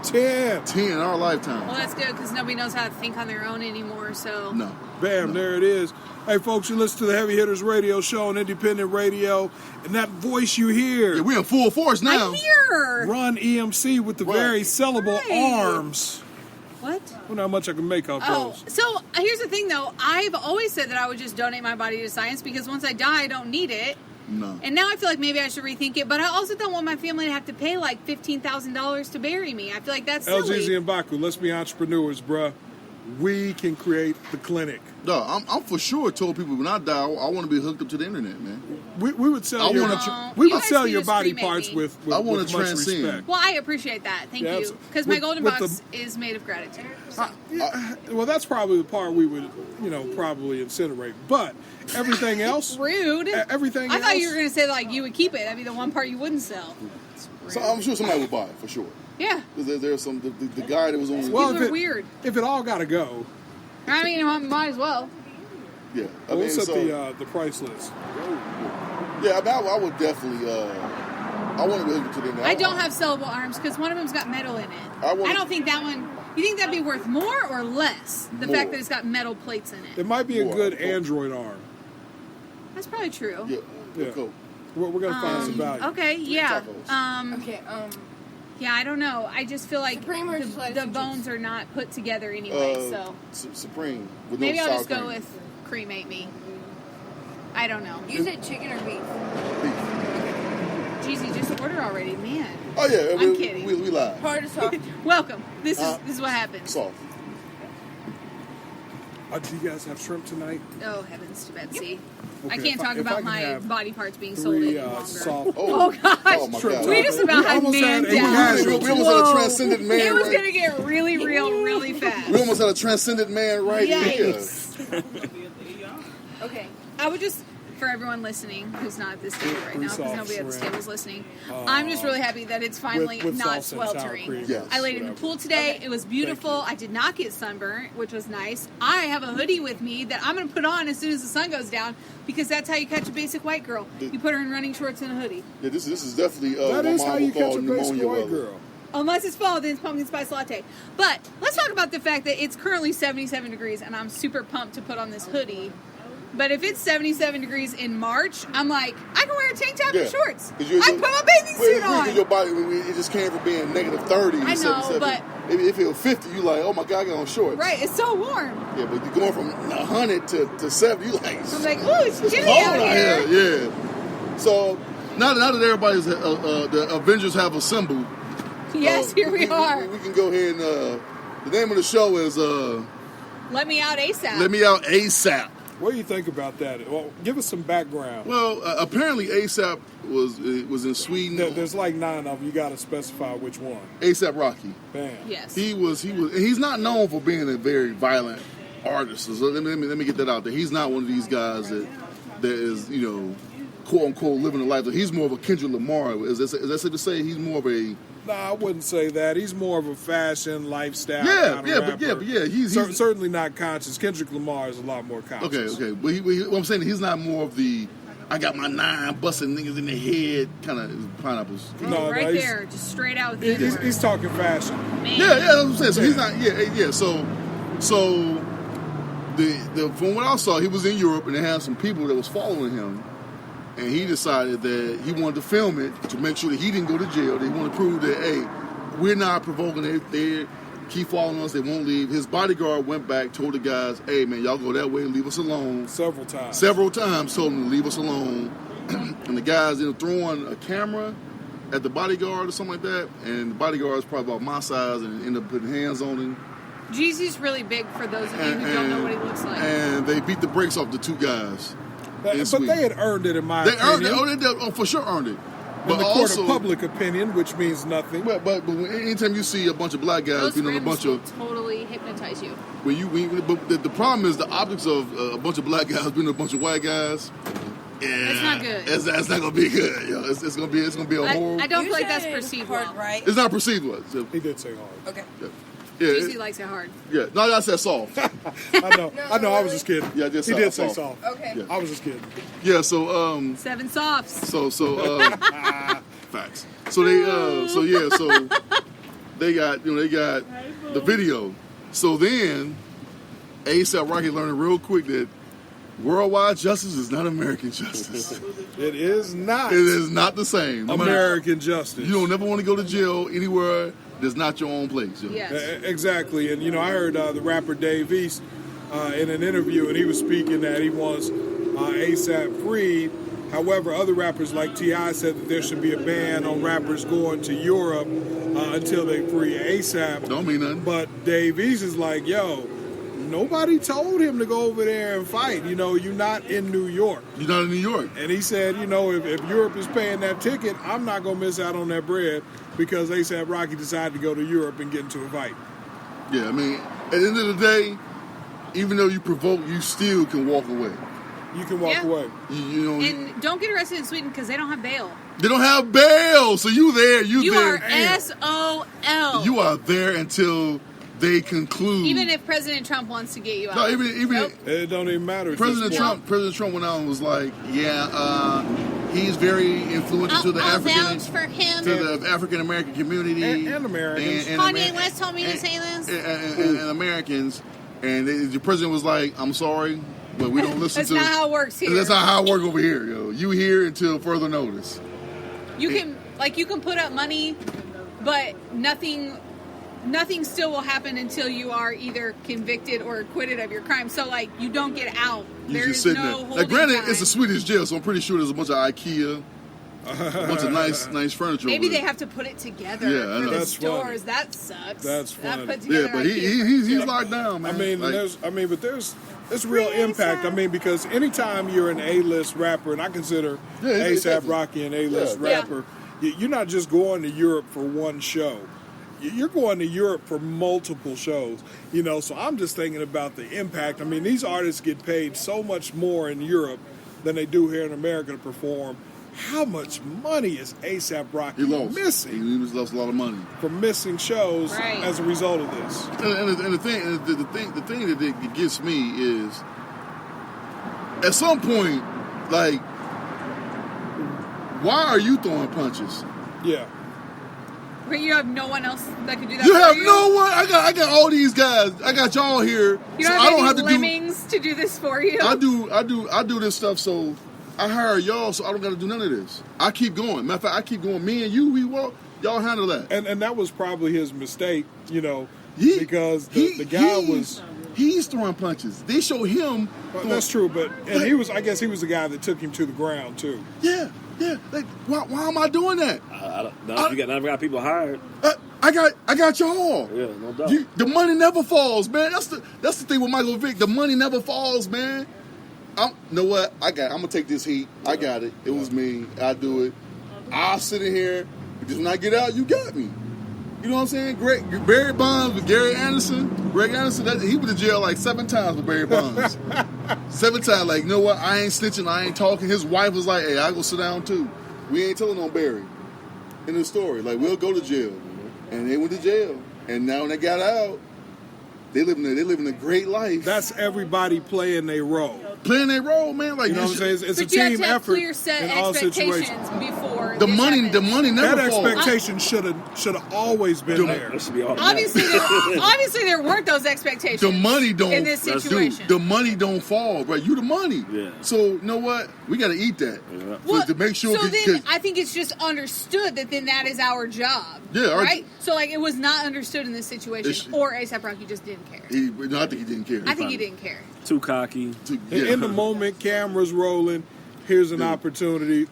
10. 10 in our lifetime. Well, that's good because nobody knows how to think on their own anymore. So No. Bam, there it is. Hey, folks, you listen to the Heavy Hitters Radio Show on Independent Radio, and that voice you hear, Yeah, we're in full force now. I'm here. Run EMC with the Right. very sellable Right. arms. What? I wonder how much I can make off Oh, those. so here's the thing though. I've always said that I would just donate my body to science because once I die, I don't need it. No. And now I feel like maybe I should rethink it. But I also don't want my family to have to pay like $15,000 to bury me. I feel like that's silly. LGZ and Baku, let's be entrepreneurs, bruh. We can create the clinic. No, I'm for sure told people when I die, I want to be hooked up to the internet, man. We would sell I your, wanna we you would guys sell can your just body cremate parts me. with I wanna with much transcend. respect. Well, I appreciate that. Thank Yeah, you. Because my golden with box is made of gratitude. So. Well, that's probably the part we would, probably incinerate. But everything else, Rude. everything I else. thought you were going to say like you would keep it. That'd be the one part you wouldn't sell. So I'm sure somebody would buy it for sure. Yeah. Because there's some the guy that was on. Well, People if are weird. If it all got to go, I mean, might as well. Yeah, we'll set the price list. Yeah, I would definitely. I want to be hooked to the internet. I don't have sellable arms because one of them's got metal in it. I don't think that one. You think that'd be worth more or less? The More. fact that it's got metal plates in it. It might be a More. good Android arm. That's probably true. Yeah. Cool. We're gonna find some value. Okay, yeah. Okay, Yeah, I don't know. I just feel like Supreme or the sliced bones are not put together anyway, so Supreme. With maybe no I'll sour just go cream. with cremate me. I don't know. You said chicken or beef? Jeezy, just order already, man. Oh yeah, I'm kidding. We live. Hard or soft? Welcome. This is what happens. Soft. Do you guys have shrimp tonight? Oh heavens to Betsy! I Okay, can't talk if I about can my have body parts being sold 3 any longer. soft. Oh gosh! Oh my God. We just about had almost man had a down. casualty. We almost had a transcendent man. It was right. gonna get really real, really fast. We almost had a transcendent man right here. Yikes. Okay. I would just, for everyone listening who's not at this table right now, because soft nobody at this shrimp. table is listening, I'm just really happy that it's finally with not salsa and sour sweltering. cream. Yes. I laid in the pool today. It was beautiful. I did not get sunburnt, which was nice. I have a hoodie with me that I'm going to put on as soon as the sun goes down because that's how you catch a basic white girl. You put her in running shorts and a hoodie. Yeah, this is definitely That what is mom how would you call catch a basic pneumonia white weather. girl. Unless it's fall, then it's pumpkin spice latte. But let's talk about the fact that it's currently 77 degrees and I'm super pumped to put on this hoodie. But if it's 77 degrees in March, I'm like, I can wear a tank top and shorts. I put my bathing suit on. Because your body, it just came from being negative 30. I know, but if it was 50, you like, oh my God, I got on shorts. Right, it's so warm. Yeah, but you're going from 100 to 70, you like, I'm like, ooh, it's chilly cold out here. Yeah. So now that everybody's, the Avengers have assembled. Yes, here we are. We can go ahead and, the name of the show is Let Me Out ASAP. Let Me Out ASAP. What do you think about that? Well, give us some background. Well, apparently ASAP was in Sweden. There's like 9 of them. You got to specify which one. ASAP Rocky. Bam. Yes. He's not known for being a very violent artist. So let me get that out there. He's not one of these guys that is, quote unquote living a life. He's more of a Kendrick Lamar. Is that safe to say? He's more of a. No, I wouldn't say that. He's more of a fashion lifestyle. Yeah, kind of rapper. but he's certainly not conscious. Kendrick Lamar is a lot more conscious. Okay, but what I'm saying, he's not more of the I got my 9 busting niggas in the head. Kind of pineapples. Right there, just straight out with the He's talking fashion. Man. Yeah, that's what I'm saying. So he's not. Yeah. So the from what I saw, he was in Europe and they had some people that was following him, and he decided that he wanted to film it to make sure that he didn't go to jail. They want to prove that hey, we're not provoking. They keep following us. They won't leave. His bodyguard went back, told the guys, hey man, y'all go that way, leave us alone. Several times Told them to leave us alone. And the guys ended up throwing a camera at the bodyguard or something like that, and the bodyguard is probably about my size and ended up putting hands on him. Jeezy's really big for those of you who don't know what he looks like. And they beat the brakes off the 2 guys. But they had earned it in my opinion. Earned it. Oh, for sure earned it. In the court of public opinion, which means nothing. But anytime you see a bunch of black guys being on a bunch of totally hypnotize you. But the problem is the optics of a bunch of black guys being a bunch of white guys. Yeah, it's not good. It's not gonna be good. Yo. It's gonna be a horrible. I don't feel like that's perceived well. Right? It's not perceived well. So, he did say hard. Okay. Yeah. Jeezy likes it hard. Yeah. No, I said soft. I know. I was just kidding. Yeah, he did say soft. Okay. Yeah. I was just kidding. Yeah. So 7 softs. Facts. So they got the video. So then A$AP Rocky learned real quick that worldwide justice is not American justice. It is not. It is not the same. American justice. You don't never want to go to jail anywhere that's not your own place. Yes. Exactly. And, I heard the rapper Dave East in an interview, and he was speaking that he wants A$AP freed. However, other rappers like T.I. said that there should be a ban on rappers going to Europe until they free A$AP. Don't mean nothing. But Dave East is like, yo, nobody told him to go over there and fight. You're not in New York. You're not in New York. And he said, if Europe is paying that ticket, I'm not going to miss out on that bread because A$AP Rocky decided to go to Europe and get into a fight. Yeah, I mean, at the end of the day, even though you provoke, you still can walk away. You can walk away. And don't get arrested in Sweden because they don't have bail. They don't have bail, so you there. You there. are SOL. You are there until they conclude. Even if President Trump wants to get you out. No, even it don't even matter. President Trump went out and was like, he's very influential to the African American community and Americans. Kanye West told me to say this. And Americans, and the president was like, "I'm sorry, but we don't listen That's to." not how it works here. That's not how it works over here, yo. You here until further notice. You can put up money, but nothing still will happen until you are either convicted or acquitted of your crime. So you don't get out. There's no holding granted, time. it's a Swedish jail, so I'm pretty sure there's a bunch of IKEA, a bunch of nice furniture. Maybe they have to put it together for the stores. Funny. That sucks. That's funny. But he's locked down, man. But there's real impact. Because anytime you're an A-list rapper, and I consider A$AP Rocky an A-list rapper, you're not just going to Europe for one show. You're going to Europe for multiple shows, so I'm just thinking about the impact. These artists get paid so much more in Europe than they do here in America to perform. How much money is A$AP Rocky missing? He lost a lot of money from missing shows as a result of this. And the thing that gets me is, at some point, why are you throwing punches? Yeah. But you have no one else that can do that. You have no one. I got all these guys. I got y'all here. You don't have lemmings to do this for you. I do this stuff, so I hire y'all, so I don't got to do none of this. I keep going. Matter of fact, I keep going. Me and you, y'all handle that. And that was probably his mistake, because the guy was. He's throwing punches. They show him. Well, that's true, I guess he was the guy that took him to the ground too. Yeah. Why am I doing that? You got people hired. I got y'all. Yeah, no doubt. The money never falls, man. That's the thing with Michael Vick. The money never falls, man. You know what? I'm gonna take this heat. I got it. It was me. I do it. I'll sit in here. Because when I get out, you got me. You know what I'm saying? Barry Bonds with Greg Anderson, he went to jail 7 times with Barry Bonds. 7 times, you know what? I ain't snitching, I ain't talking. His wife was like, hey, I go sit down too. We ain't telling on Barry. In the story, we'll go to jail. And they went to jail. And now when they got out, they living a great life. That's everybody playing their role. playing their role, man. Like you know what I'm saying? It's a But you have team to have effort clear set in all expectations situations. before the this money happens. never That falls. expectation should have always been there. That should be automatic. Obviously, there weren't those expectations. The money don't in this dude, situation. the money don't fall, bro. You the money. Yeah. So you know what? We got to eat that. Yeah. Well, to make sure. so then I think it's just understood that then that is our job. Yeah, right. So like it was not understood in this situation, or A$AP Rocky just didn't care. I think he didn't care. I think he didn't care. Too cocky. In the moment, cameras rolling. Here's an opportunity.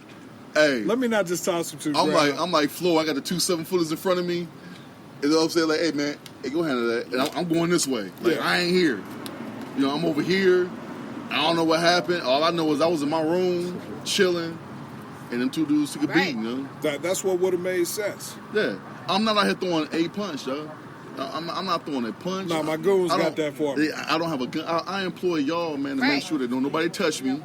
Hey, let me not just toss him to the ground. I'm like Flo. I got the 2 7-footers in front of me. And I'm saying like, hey man, hey, go handle that. And I'm going this way. Like I ain't here. You know, I'm over here. I don't know what happened. All I know is I was in my room chilling, and them 2 dudes took a beating. You know? That's what would have made sense. Yeah, I'm not out here throwing a punch, though. I'm not throwing a punch. No, my goons got that for me. I don't have a gun. I employ y'all, man, to make sure that nobody touch me.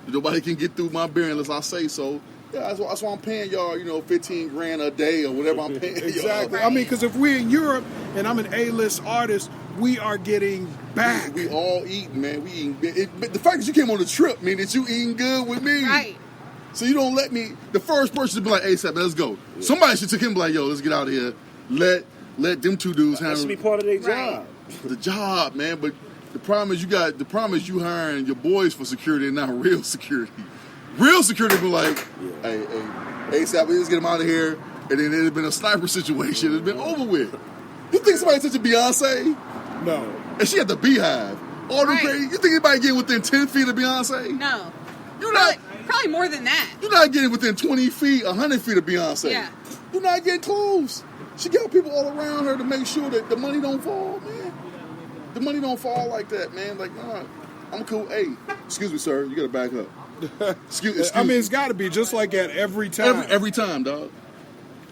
Nobody can get through my beer unless I say so. Yeah, that's why I'm paying y'all, $15,000 a day or whatever I'm paying. Exactly. Y'all. I mean, because if we're in Europe and I'm an A-list artist, we are getting back. We all eating, man. We eating. But the fact that you came on the trip mean that you eating good with me. Right. So you don't let me. The first person to be like, A$AP, let's go. Yeah. Somebody should take him and be like, yo, let's get out of here. Let them 2 dudes handle. That should be part of their job. The job, man. But the problem is you hiring your boys for security and not real security. Real security be like, hey, A$AP, let's get him out of here. And then it'd been a sniper situation. It's been over with. You think somebody touched Beyonce? No. And she had the Beehive. All the crazy. You think anybody getting within 10 feet of Beyonce? No. You're probably more than that. You're not getting within 20 feet, 100 feet of Beyonce. Yeah. You're not getting close. She got people all around her to make sure that the money don't fall, man. The money don't fall like that, man. Like, nah, I'm cool. Hey, excuse me, sir. You got to back up. Excuse I mean, it's got to be just like at every time. Every time, dog.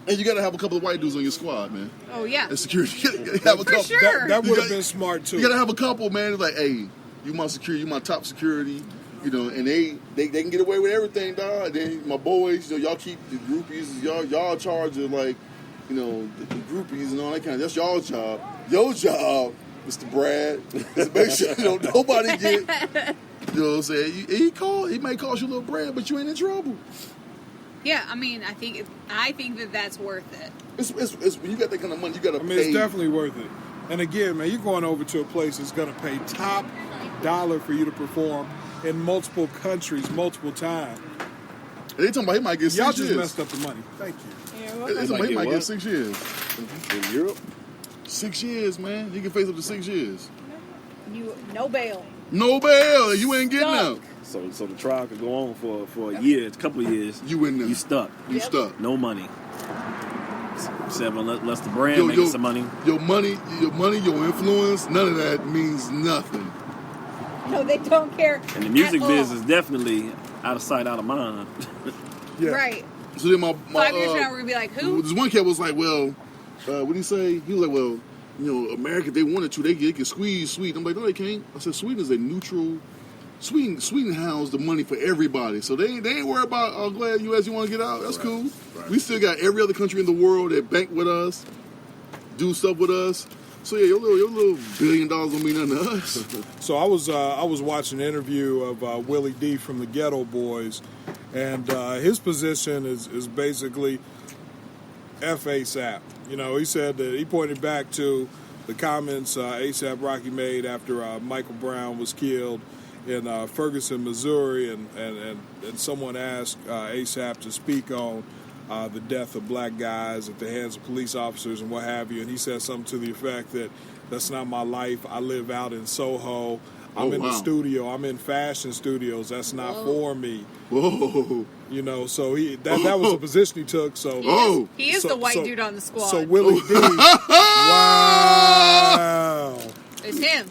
And you got to have a couple of white dudes on your squad, man. Oh, yeah. And security. You gotta have a couple. Sure. That would have been smart, too. You got to have a couple, man. It's like, hey, you my security, you my top security. And they can get away with everything, dog. Then my boys, y'all keep the groupies. Y'all charge of, like, the groupies and all that kind of. That's y'all job. Your job, Mr. Brad, is to make sure nobody get. You know what I'm saying? He might cost you a little bread, but you ain't in trouble. Yeah, I mean, I think that's worth it. It's when you got that kind of money, you got to pay. It's definitely worth it. And again, man, you're going over to a place that's going to pay top dollar for you to perform in multiple countries, multiple times. They talking about he might get 6 years. Y'all just messed up the money. Thank you. They talking about he might get 6 years. In Europe? 6 years, man. You can face up to 6 years. No bail. No bail. You ain't getting out. So the trial could go on for a year, a couple of years. You in there. You stuck. You stuck. No money. 7 less the brand making some money. Your money, your influence, none of that means nothing. No, they don't care. And the music business is definitely out of sight, out of mind. Yeah. Right. So then my 5 years from now, we're going to be like, who? This one cat was like, well, what did he say? He was like, well, America, if they wanted to, they can squeeze Sweden. I'm like, no, they can't. I said, Sweden is a neutral. Sweden hounds the money for everybody. So they ain't worried about, oh, glad U.S. you want to get out. That's cool. Right. We still got every other country in the world that bank with us, do stuff with us. So yeah, your little $1 billion don't mean nothing to us. So I was watching an interview of Willie D from the Ghetto Boys, and his position is basically F A$AP. He said that he pointed back to the comments A$AP Rocky made after Michael Brown was killed in Ferguson, Missouri, and someone asked A$AP to speak on the death of black guys at the hands of police officers and what have you. And he said something to the effect that that's not my life. I live out in Soho. I'm in the studio. I'm in fashion studios. That's not for me. Whoa. So that was the position he took. So he is the white dude on the squad. So Willie D. Wow. It's him.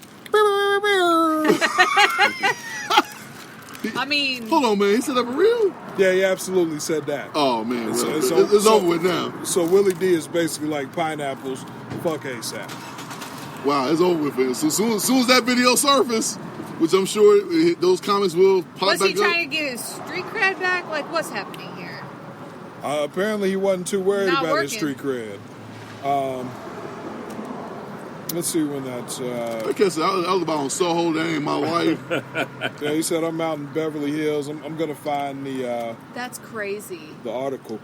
I mean, hold on, man. He said that for real? Yeah, he absolutely said that. Oh man, it's over with now. So Willie D is basically like pineapples. Fuck A$AP. Wow, it's over with. Man. So soon as that video surfaced, which I'm sure those comments will pop back up. Was he trying to get his street cred back? Like, what's happening here? Apparently, he wasn't too worried about his street cred. Let's see when that's. I guess I was about on Soho. That ain't my life. Yeah, he said I'm out in Beverly Hills. I'm gonna find the. That's crazy. The article.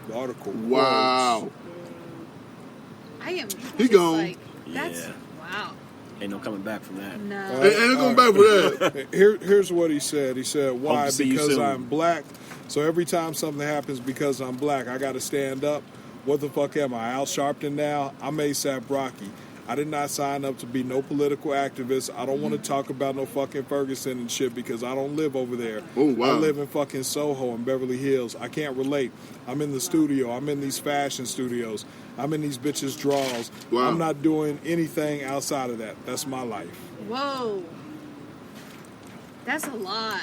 The article. Wow. Quotes. I am. He gone. Like, that's Yeah. wow. Ain't no coming back from that. No. Ain't going back for that. Here's what he said. He said, "Why? Hope to see you Because soon. I'm black. So every time something happens because I'm black, I got to stand up. What the fuck am I, Al Sharpton now? I'm A$AP Rocky. I did not sign up to be no political activist. I don't want to talk about no fucking Ferguson and shit because I don't live over there. Oh, wow. I live in fucking Soho in Beverly Hills. I can't relate. I'm in the studio. I'm in these fashion studios. I'm in these bitches' draws. Wow. I'm not doing anything outside of that. That's my life." Whoa. That's a lot.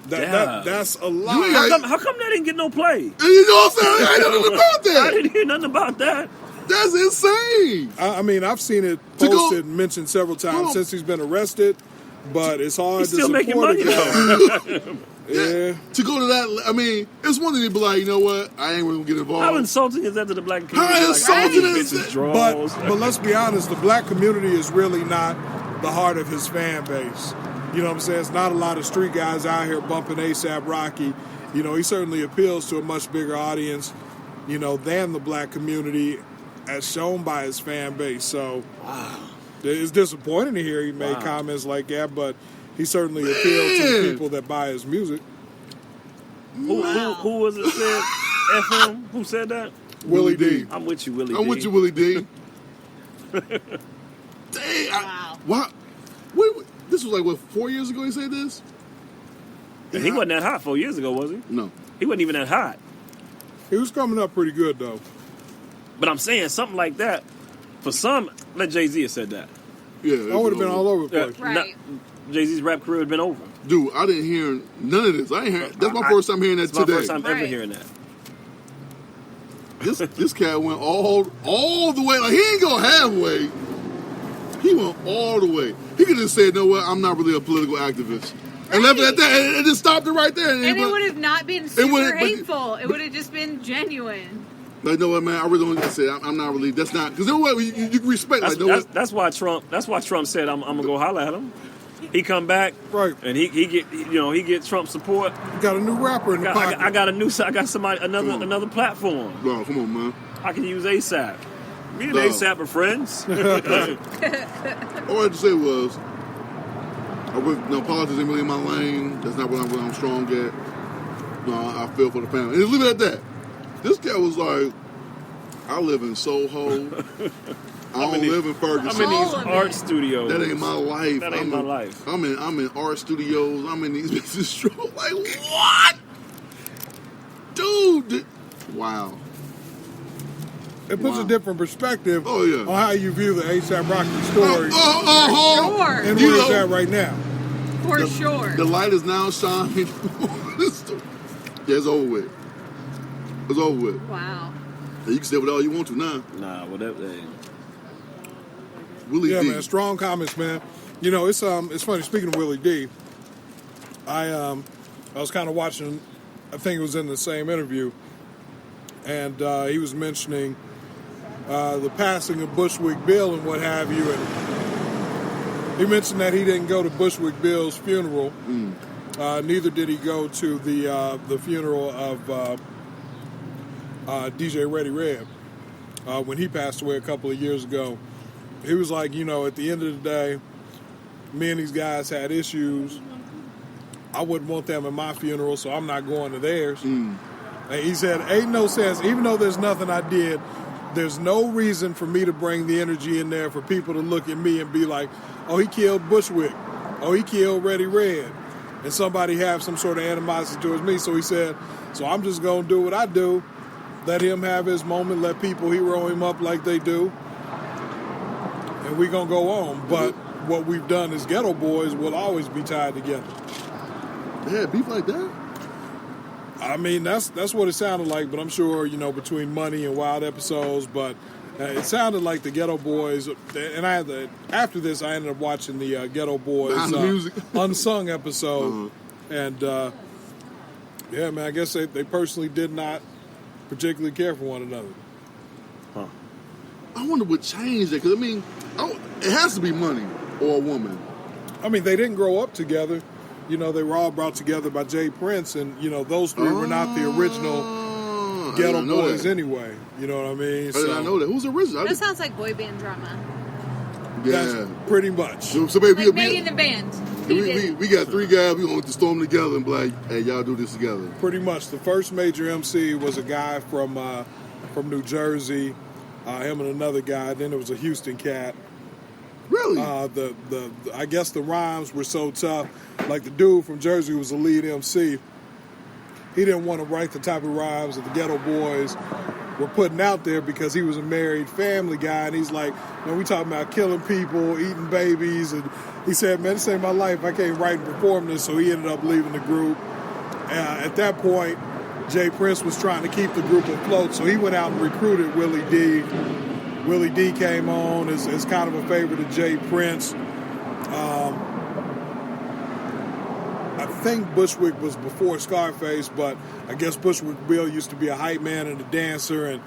That's a lot. How come that didn't get no play? You know what I'm saying? I ain't nothing about that. I didn't hear nothing about that. That's insane. I mean, I've seen it To go- posted and mentioned several times since he's been arrested, but it's hard He's to still support making money a guy. though. Yeah. To go to that, I mean, it's one thing to be like, you know what? I ain't really gonna get involved. How insulting is that to the black community? How insulting these is bitches that? draws. But let's be honest, the black community is really not the heart of his fan base. You know what I'm saying? It's not a lot of street guys out here bumping A$AP Rocky. You know, he certainly appeals to a much bigger audience, you know, than the black community as shown by his fan base. So it's disappointing to hear he made comments like that, but he certainly appealed to the people that buy his music. Who was it said? FM? Who said that? Willie D. I'm with you, Willie D. I'm with you, Willie D. Dang, Wow. What? Wait, this was like, what, 4 years ago he said this? And he wasn't that hot 4 years ago, was he? No. He wasn't even that hot. He was coming up pretty good, though. But I'm saying something like that, for some, let Jay-Z have said that. Yeah. I would have been all over the place. Right. Jay-Z's rap career had been over. Dude, I didn't hear none of this. I ain't hear. That's my first time hearing that It's my today. first time ever Right. hearing that. This cat went all the way. Like, he ain't go halfway. He went all the way. He could have said, "No, what? I'm not really a political activist," and left it at that, and just stopped it right there. And it would have not been super hateful. It would have just been genuine. Like, you know what, man? I really don't say I'm not really. That's not because you know what? You can respect. That's why Trump said I'm gonna go holler at him. He come back, right, and he get Trump support. You got a new rapper in the pocket. I got somebody another platform. Bro, come on, man. I can use A$AP. Me and A$AP are friends. All I had to say was, politics ain't really in my lane. That's not what I'm strong at. No, I feel for the family. And just leave it at that. This guy was like, I live in Soho. I don't live in Ferguson. I'm in these art studios. That ain't my life. That ain't my life. I'm in art studios. I'm in these business. Like, what? Dude. Wow. It puts a different perspective on how you view the A$AP Rocky story. Sure. And where it's at right now. For sure. The light is now shining. Yeah, it's over with. It's over with. Wow. You can say whatever you want to now. Nah, whatever. Willie yeah, D. man, strong comments, man. You know, it's funny. Speaking of Willie D, I was kind of watching. I think it was in the same interview, and he was mentioning the passing of Bushwick Bill and what have you, and he mentioned that he didn't go to Bushwick Bill's funeral. Neither did he go to the funeral of DJ Ready Red when he passed away a couple of years ago. He was like, you know, at the end of the day, me and these guys had issues. I wouldn't want them at my funeral, so I'm not going to theirs. And he said, ain't no sense, even though there's nothing I did, there's no reason for me to bring the energy in there for people to look at me and be like, oh, he killed Bushwick. Oh, he killed Ready Red. And somebody have some sort of animosity towards me. So he said, so I'm just going to do what I do. Let him have his moment. Let people hero him up like they do. And we're going to go on. But what we've done as Ghetto Boys will always be tied together. Yeah, beef like that? I mean, that's what it sounded like. But I'm sure, you know, between Money and Wild Episodes. But it sounded like the Ghetto Boys. And after this, I ended up watching the Ghetto Boys Unsung episode. And, yeah, man, I guess they personally did not particularly care for one another. I wonder what changed that. Because, I mean, it has to be money or a woman. I mean, they didn't grow up together. You know, they were all brought together by Jay Prince, and, you know, those three were not the original Ghetto Boys anyway. You know what I mean? I did not know that. Who's the original? That sounds like boy band drama. Yeah. That's pretty much. So baby, Like Megan the Band. We got three guys. We going to storm together and be like, hey, y'all do this together. Pretty much. The first major MC was a guy from New Jersey, him and another guy. Then there was a Houston cat. Really? I guess the rhymes were so tough. Like the dude from Jersey was the lead MC. He didn't want to write the type of rhymes that the Ghetto Boys were putting out there because he was a married family guy, and he's like, man, we talking about killing people, eating babies, and he said, man, this ain't my life. I can't write and perform this, so he ended up leaving the group. At that point, Jay Prince was trying to keep the group afloat, so he went out and recruited Willie D. Willie D came on as kind of a favorite of Jay Prince. I think Bushwick was before Scarface, but I guess Bushwick Bill used to be a hype man and a dancer, and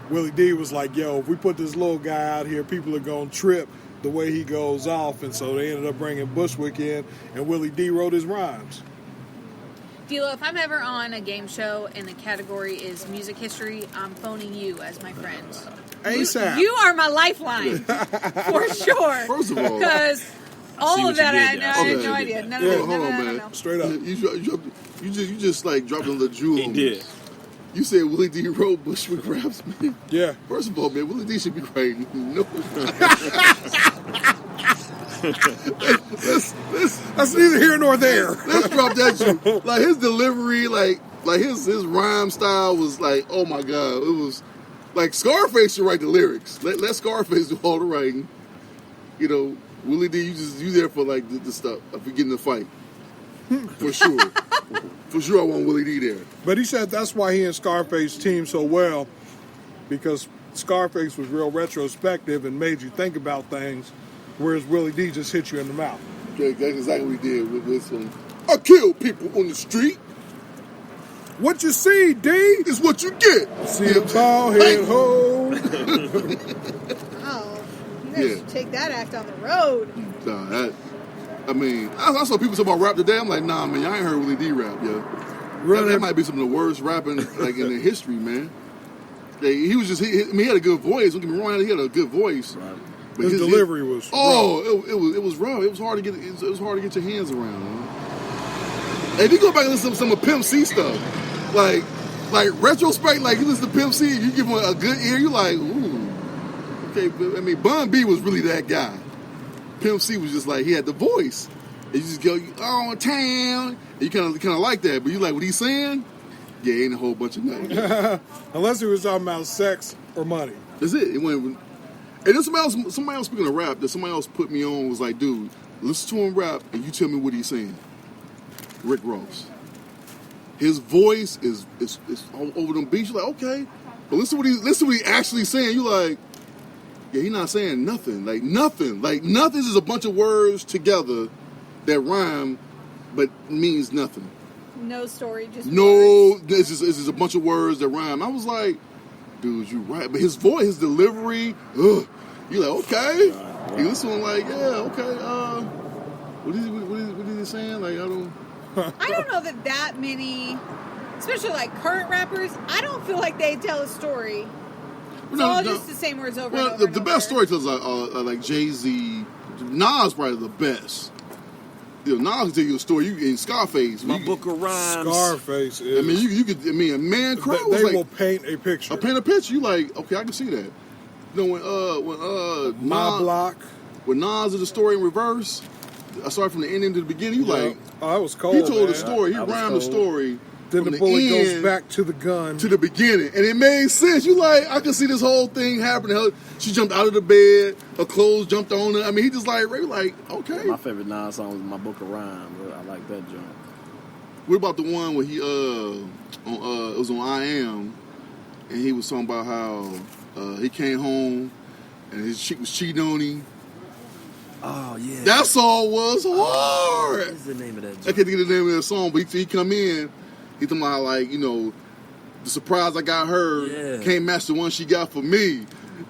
Willie D was like, yo, if we put this little guy out here, people are going to trip the way he goes off, and so they ended up bringing Bushwick in, and Willie D wrote his rhymes. D'Lo, if I'm ever on a game show and the category is music history, I'm phoning you as my friend. ASAP. You are my lifeline, for sure. First of all, because all of that, I had no idea. Hold on, man. Straight up. You just like dropped a little jewel on me. did. You said Willie D wrote Bushwick raps, man. Yeah. First of all, man, Willie D should be writing. No. That's neither here nor there. Let's drop that jewel. Like his delivery, like his rhyme style was like, oh my god, it was like Scarface should write the lyrics. Let Scarface do all the writing. You know, Willie D, you there for like the stuff. If we get in the fight, for sure. For sure, I want Willie D there. But he said that's why he and Scarface teamed so well, because Scarface was real retrospective and made you think about things, whereas Willie D just hit you in the mouth. Okay, that's exactly what he did with this one. I kill people on the street. What you see, D, is what you get. See a bald head hole. Oh, you guys should take that act on the road. Nah, I saw people talk about rap today. I'm like, nah, man, y'all ain't heard Willie D rap, yo. Really? That might be some of the worst rapping like in the history, man. He was just, he had a good voice. Don't get me wrong, he had a good voice. Right. But his delivery was it was rough. It was hard to get. It was hard to get your hands around. Man. If you go back and listen to some of Pimp C stuff, like retrospect, like you listen to Pimp C, you give him a good ear, you like, ooh, okay. But, I mean, Bun B was really that guy. Pimp C was just like he had the voice. And you just go on town, and you kind of like that. But you like what he's saying? Yeah, ain't a whole bunch of nothing. Unless he was talking about sex or money. That's it. It went. And then somebody else speaking of rap that somebody else put me on was like, dude, listen to him rap and you tell me what he's saying. Rick Ross. His voice is all over them beats. You're like, okay, but listen what he actually saying. You like, yeah, he's not saying nothing. Like nothing. Like nothing is a bunch of words together that rhyme, but means nothing. No story, just no. This is a bunch of words that rhyme. I was like, dude, you right. But his voice, his delivery, you're like, okay. Right. You listen like, yeah, okay. What is he saying? Like, I don't know that many, especially like current rappers, I don't feel like they tell a story. It's all just the same words over and over. The best storytellers are like Jay-Z. Nas probably the best. You know, Nas can tell you a story. You in Scarface, my book of rhymes. Scarface is. I mean, you could. I mean, a man Crow. They will paint a picture. Paint a picture. You like, okay, I can see that. You know, when My Block. When Nas did the story in reverse, I started from the ending to the beginning. You like, oh, that was cold. He told man. the story. He rhymed the story. Then the bullet goes back to the gun. To the beginning. And it made sense. You like, I could see this whole thing happening. She jumped out of the bed. Her clothes jumped on her. I mean, he just like okay. My favorite Nas song was My Book of Rhymes. I like that joint. What about the one where he, it was on I Am, and he was talking about how he came home and his chick was cheating on him. Oh, yeah. That song was hard. What's the name of that joint? I can't think of the name of that song, but he come in, he talking about like, you know, the surprise I got her can't match the one she got for me.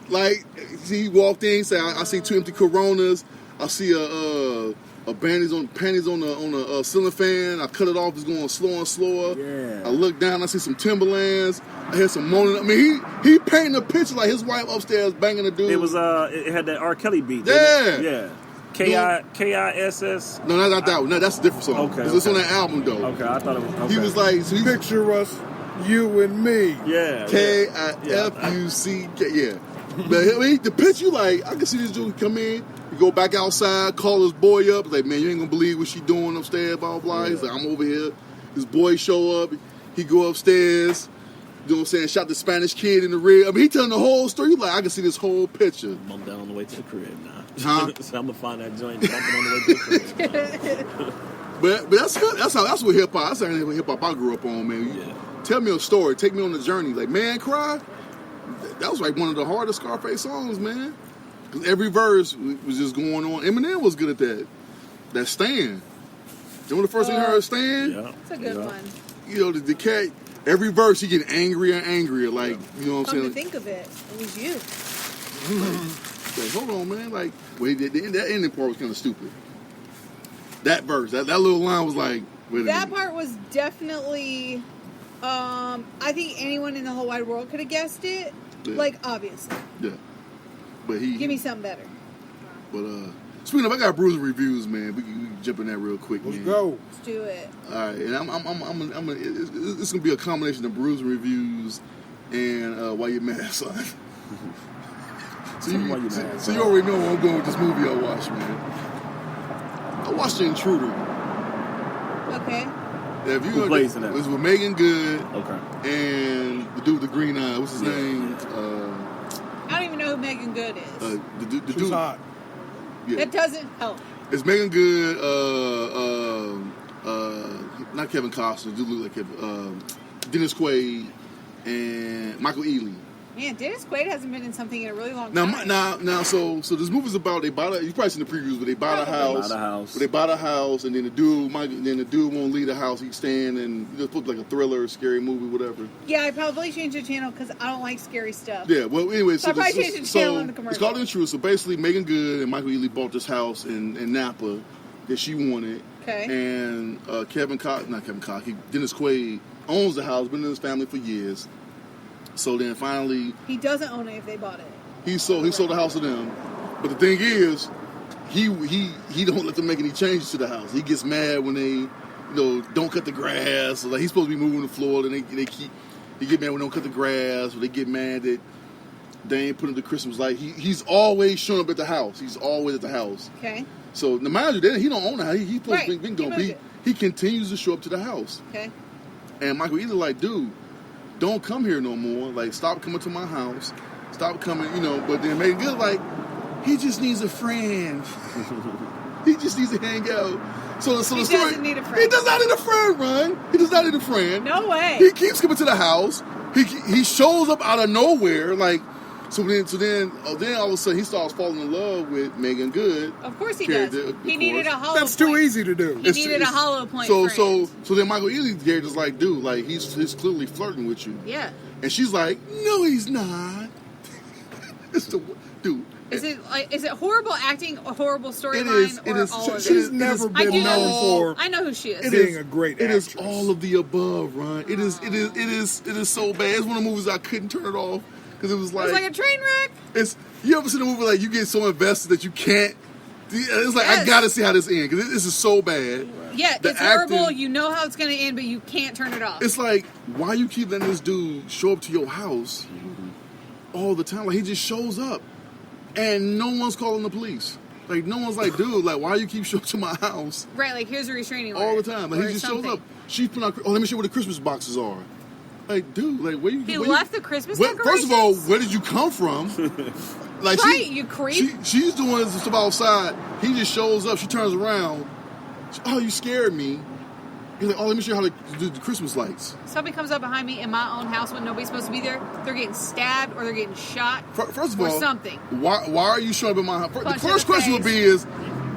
Like, he walked in, said, I see 2 empty Coronas. I see a panties on the ceiling fan. I cut it off. It's going slower and slower. Yeah. I look down. I see some Timberlands. I hear some moaning. I mean, he painted a picture like his wife upstairs banging a dude. It was it had that R. Kelly beat. Yeah. Yeah. K-I-S-S. No, not that one. No, that's a different song. Okay. It's on that album though. Okay, I thought it was. Okay. He was like, so Picture us, you and me. Yeah. K-I-F-U-C-K. Yeah. But I mean, the picture, like, I can see this dude come in, he go back outside, call his boy up, like, man, you ain't gonna believe what she doing upstairs, blah, blah, blah. He's like, I'm over here. His boy show up, he go upstairs, you know what I'm saying, shot the Spanish kid in the rear. I mean, he telling the whole story. You like, I can see this whole picture. Bump down on the way to the crib now. Huh? So I'm gonna find that joint bumping on the way to the crib. But that's what hip hop. That's how hip hop I grew up on, man. Yeah. Tell me a story. Take me on the journey. Like, Man Cry. That was like one of the hardest Scarface songs, man. Because every verse was just going on. Eminem was good at that. That Stand. You know the first thing you heard, Stand? Yeah. It's a good one. You know, the cat, every verse he get angrier and angrier. Like, you know what I'm Come to saying? think of it, it was you. Like, hold on, man. Like, wait, that ending part was kind of stupid. That verse, that little line was like, wait a That minute. part was definitely. I think anyone in the whole wide world could have guessed it. Yeah. Like, obviously. Yeah. But Give me something better. But speaking of, I got Bruiser reviews, man. We can jump in that real quick, Let's man. go. Let's do it. All right, and it's gonna be a combination of Bruiser reviews and Why You Mad, son. So you already know where I'm going with this movie I watched, man. I watched The Intruder. Okay. Yeah, if you Who plays in that? It was with Megan Good. Okay. And the dude with the green eye. What's his name? I don't even know who Megan Good is. The She's dude. hot. Yeah. That doesn't help. It's Megan Good. Not Kevin Costner. Dude look like Kevin. Dennis Quaid and Michael Ealy. Man, Dennis Quaid hasn't been in something in a really long time. Now, so this movie's about you've probably seen the previews, but they bought a house. But they bought a house, and then the dude won't leave the house. He's staying, and just put like a thriller, scary movie, whatever. Yeah, I probably changed the channel because I don't like scary stuff. Yeah, well, anyway, So I probably changed the channel in the commercial. It's called The Intruder. So basically, Megan Good and Michael Ealy bought this house in Napa that she wanted. Okay. And Dennis Quaid owns the house, been in his family for years. So then finally, He doesn't own it if they bought it. he sold the house to them. But the thing is, he don't let them make any changes to the house. He gets mad when they, don't cut the grass. Like, he's supposed to be moving to Florida, and they get mad when they don't cut the grass, or they get mad that they ain't putting the Christmas light. He's always showing up at the house. He's always at the house. Okay. So now, mind you, then he don't own the house. He's supposed Right. to be he continues to show up to the house. Okay. And Michael Ealy like, dude, don't come here no more. Like, stop coming to my house. Stop coming, But then Megan Good like, he just needs a friend. He just needs to hang out. So the story. doesn't need a friend. He does not need a friend, Ryan. He does not need a friend. No way. He keeps coming to the house. He shows up out of nowhere. Like, so then all of a sudden he starts falling in love with Megan Good. Of course he character, does. of He needed a course. hollow That's point. too easy to do. He needed a hollow point So friend. so then Michael Ealy's character's like, dude, like he's clearly flirting with you. Yeah. And she's like, no, he's not. It's the dude. Is it horrible acting, a horrible It storyline, is. or It is. all of She's it? never I been do known know. for I know who she is. being a great It actress. is all of the above, Ron. It is so bad. It's one of the movies I couldn't turn it off because it was It was like a train wreck. You ever seen a movie like you get so invested that you can't? It's like, I Yes. gotta see how this ends because this is so bad. Yeah, The it's horrible. acting- You know how it's going to end, but you can't turn it off. It's like, why you keep letting this dude show up to your house all the time? Like, he just shows up, and no one's calling the police. Like, no one's like, dude, like, why you keep showing up to my house Right, like here's a restraining order. all the time? Like, or he just something. shows up. She's putting out, let me show you where the Christmas boxes are. Like, dude, like, where you? He where left you, the Christmas where, decorations. First of all, where did you come from? Like, Right, you creep. She's doing stuff outside. He just shows up. She turns around. Oh, you scared me. He's like, oh, let me show you how to do the Christmas lights. Somebody comes up behind me in my own house when nobody's supposed to be there. They're getting stabbed or they're getting shot. First of or all, something. Why are you showing up at my house? The Punch in first the question would face. be is,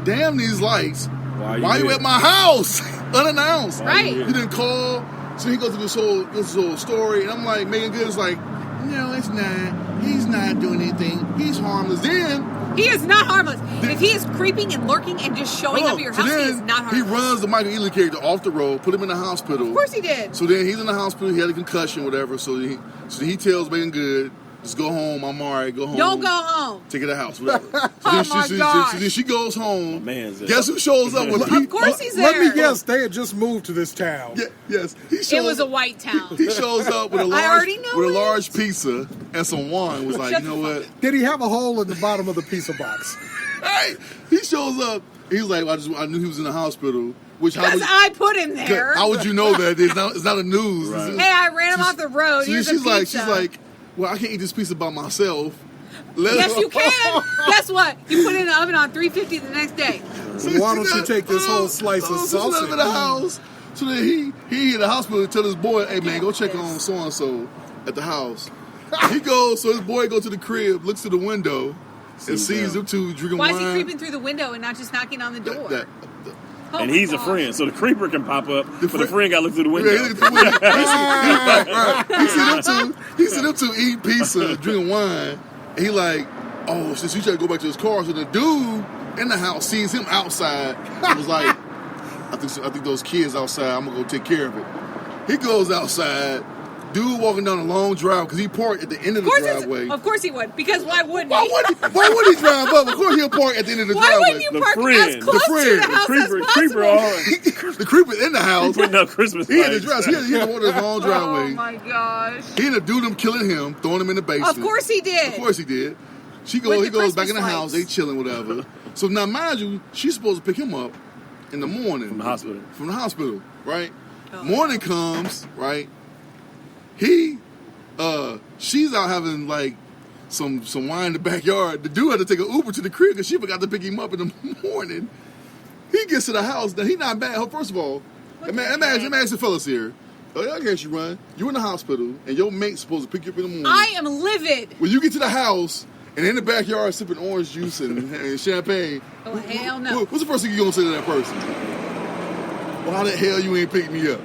damn these lights. Why Why you here? at my house unannounced? Right. You didn't call. So he goes through this whole story, and I'm like, Megan Good is like, no, it's not. He's He's not doing anything. He's harmless. Then he is not harmless. If he is creeping and lurking and just showing up at your house, he is not harmless. He runs the Michael Ealy character off the road, put him in the hospital. Of course he did. So then he's in the hospital. He had a concussion, whatever. So he tells Megan Good, just go home. I'm all right. Go home. Don't go home. Take her to the house, whatever. So Oh then my gosh. so then she goes home. Man's Guess who shows up with Of course he's Let there. me guess, they had just moved to this town. Yes. He shows It was a white town. He shows up with a I already know it. large pizza and some wine. Was like, Shut you know the what? Did he have a hole in the bottom of the pizza box? Hey, he shows up. He's like, I knew he was in the hospital. Which Because I put him there. How would you know that? It's not a news. Right. Hey, I ran him off the road. So Here's she's a pizza. she's like, well, I can't eat this pizza by myself. Yes, you can. Guess what? You put it in the oven on 350 the next day. Why don't you take this whole slice of So she let him in the sausage? house. So then he in the hospital and tell his boy, hey man, go check on so and so at the house. He goes, so his boy go to the crib, looks to the window, and sees them two drinking Why wine. is he creeping through the window and not just knocking on the door? Oh and my he's a gosh. friend, so the creeper can pop up, but the friend got to look through the window. Yeah, he looked through the window. Right. He see them two eat pizza, drinking wine, and he like, oh, since he tried to go back to his car, so the dude in the house sees him outside and was like, I think those kids outside, I'm gonna go take care of it. He goes outside, dude walking down a long drive because he parked at the end of the driveway. Of course he would, because why wouldn't Why he? would he drive up? Of course he'll park at the end of the Why driveway. wouldn't you park as close to the house as possible? The creeper in the house. Putting up Christmas He had the lights. dress. He had one of those long driveways. Oh my gosh. He ended up doing them, killing him, throwing him in the basement. Of course he did. Of course he did. He With the goes back Christmas in the house. lights. They chilling, whatever. So now, mind you, she's supposed to pick him up in the morning From the hospital. From the hospital, right? Oh. Morning comes, right? She's out having like some wine in the backyard. The dude had to take an Uber to the crib because she forgot to pick him up in the morning. He gets to the house. Now he not bad. First of all, imagine the fellas here. I guess you run. You in the hospital, and your mate's supposed to pick you up in the morning. I am livid. When you get to the house, and in the backyard sipping orange juice and champagne. Oh, hell no. What's the first thing you gonna say to that person? Well, how the hell you ain't pick me up?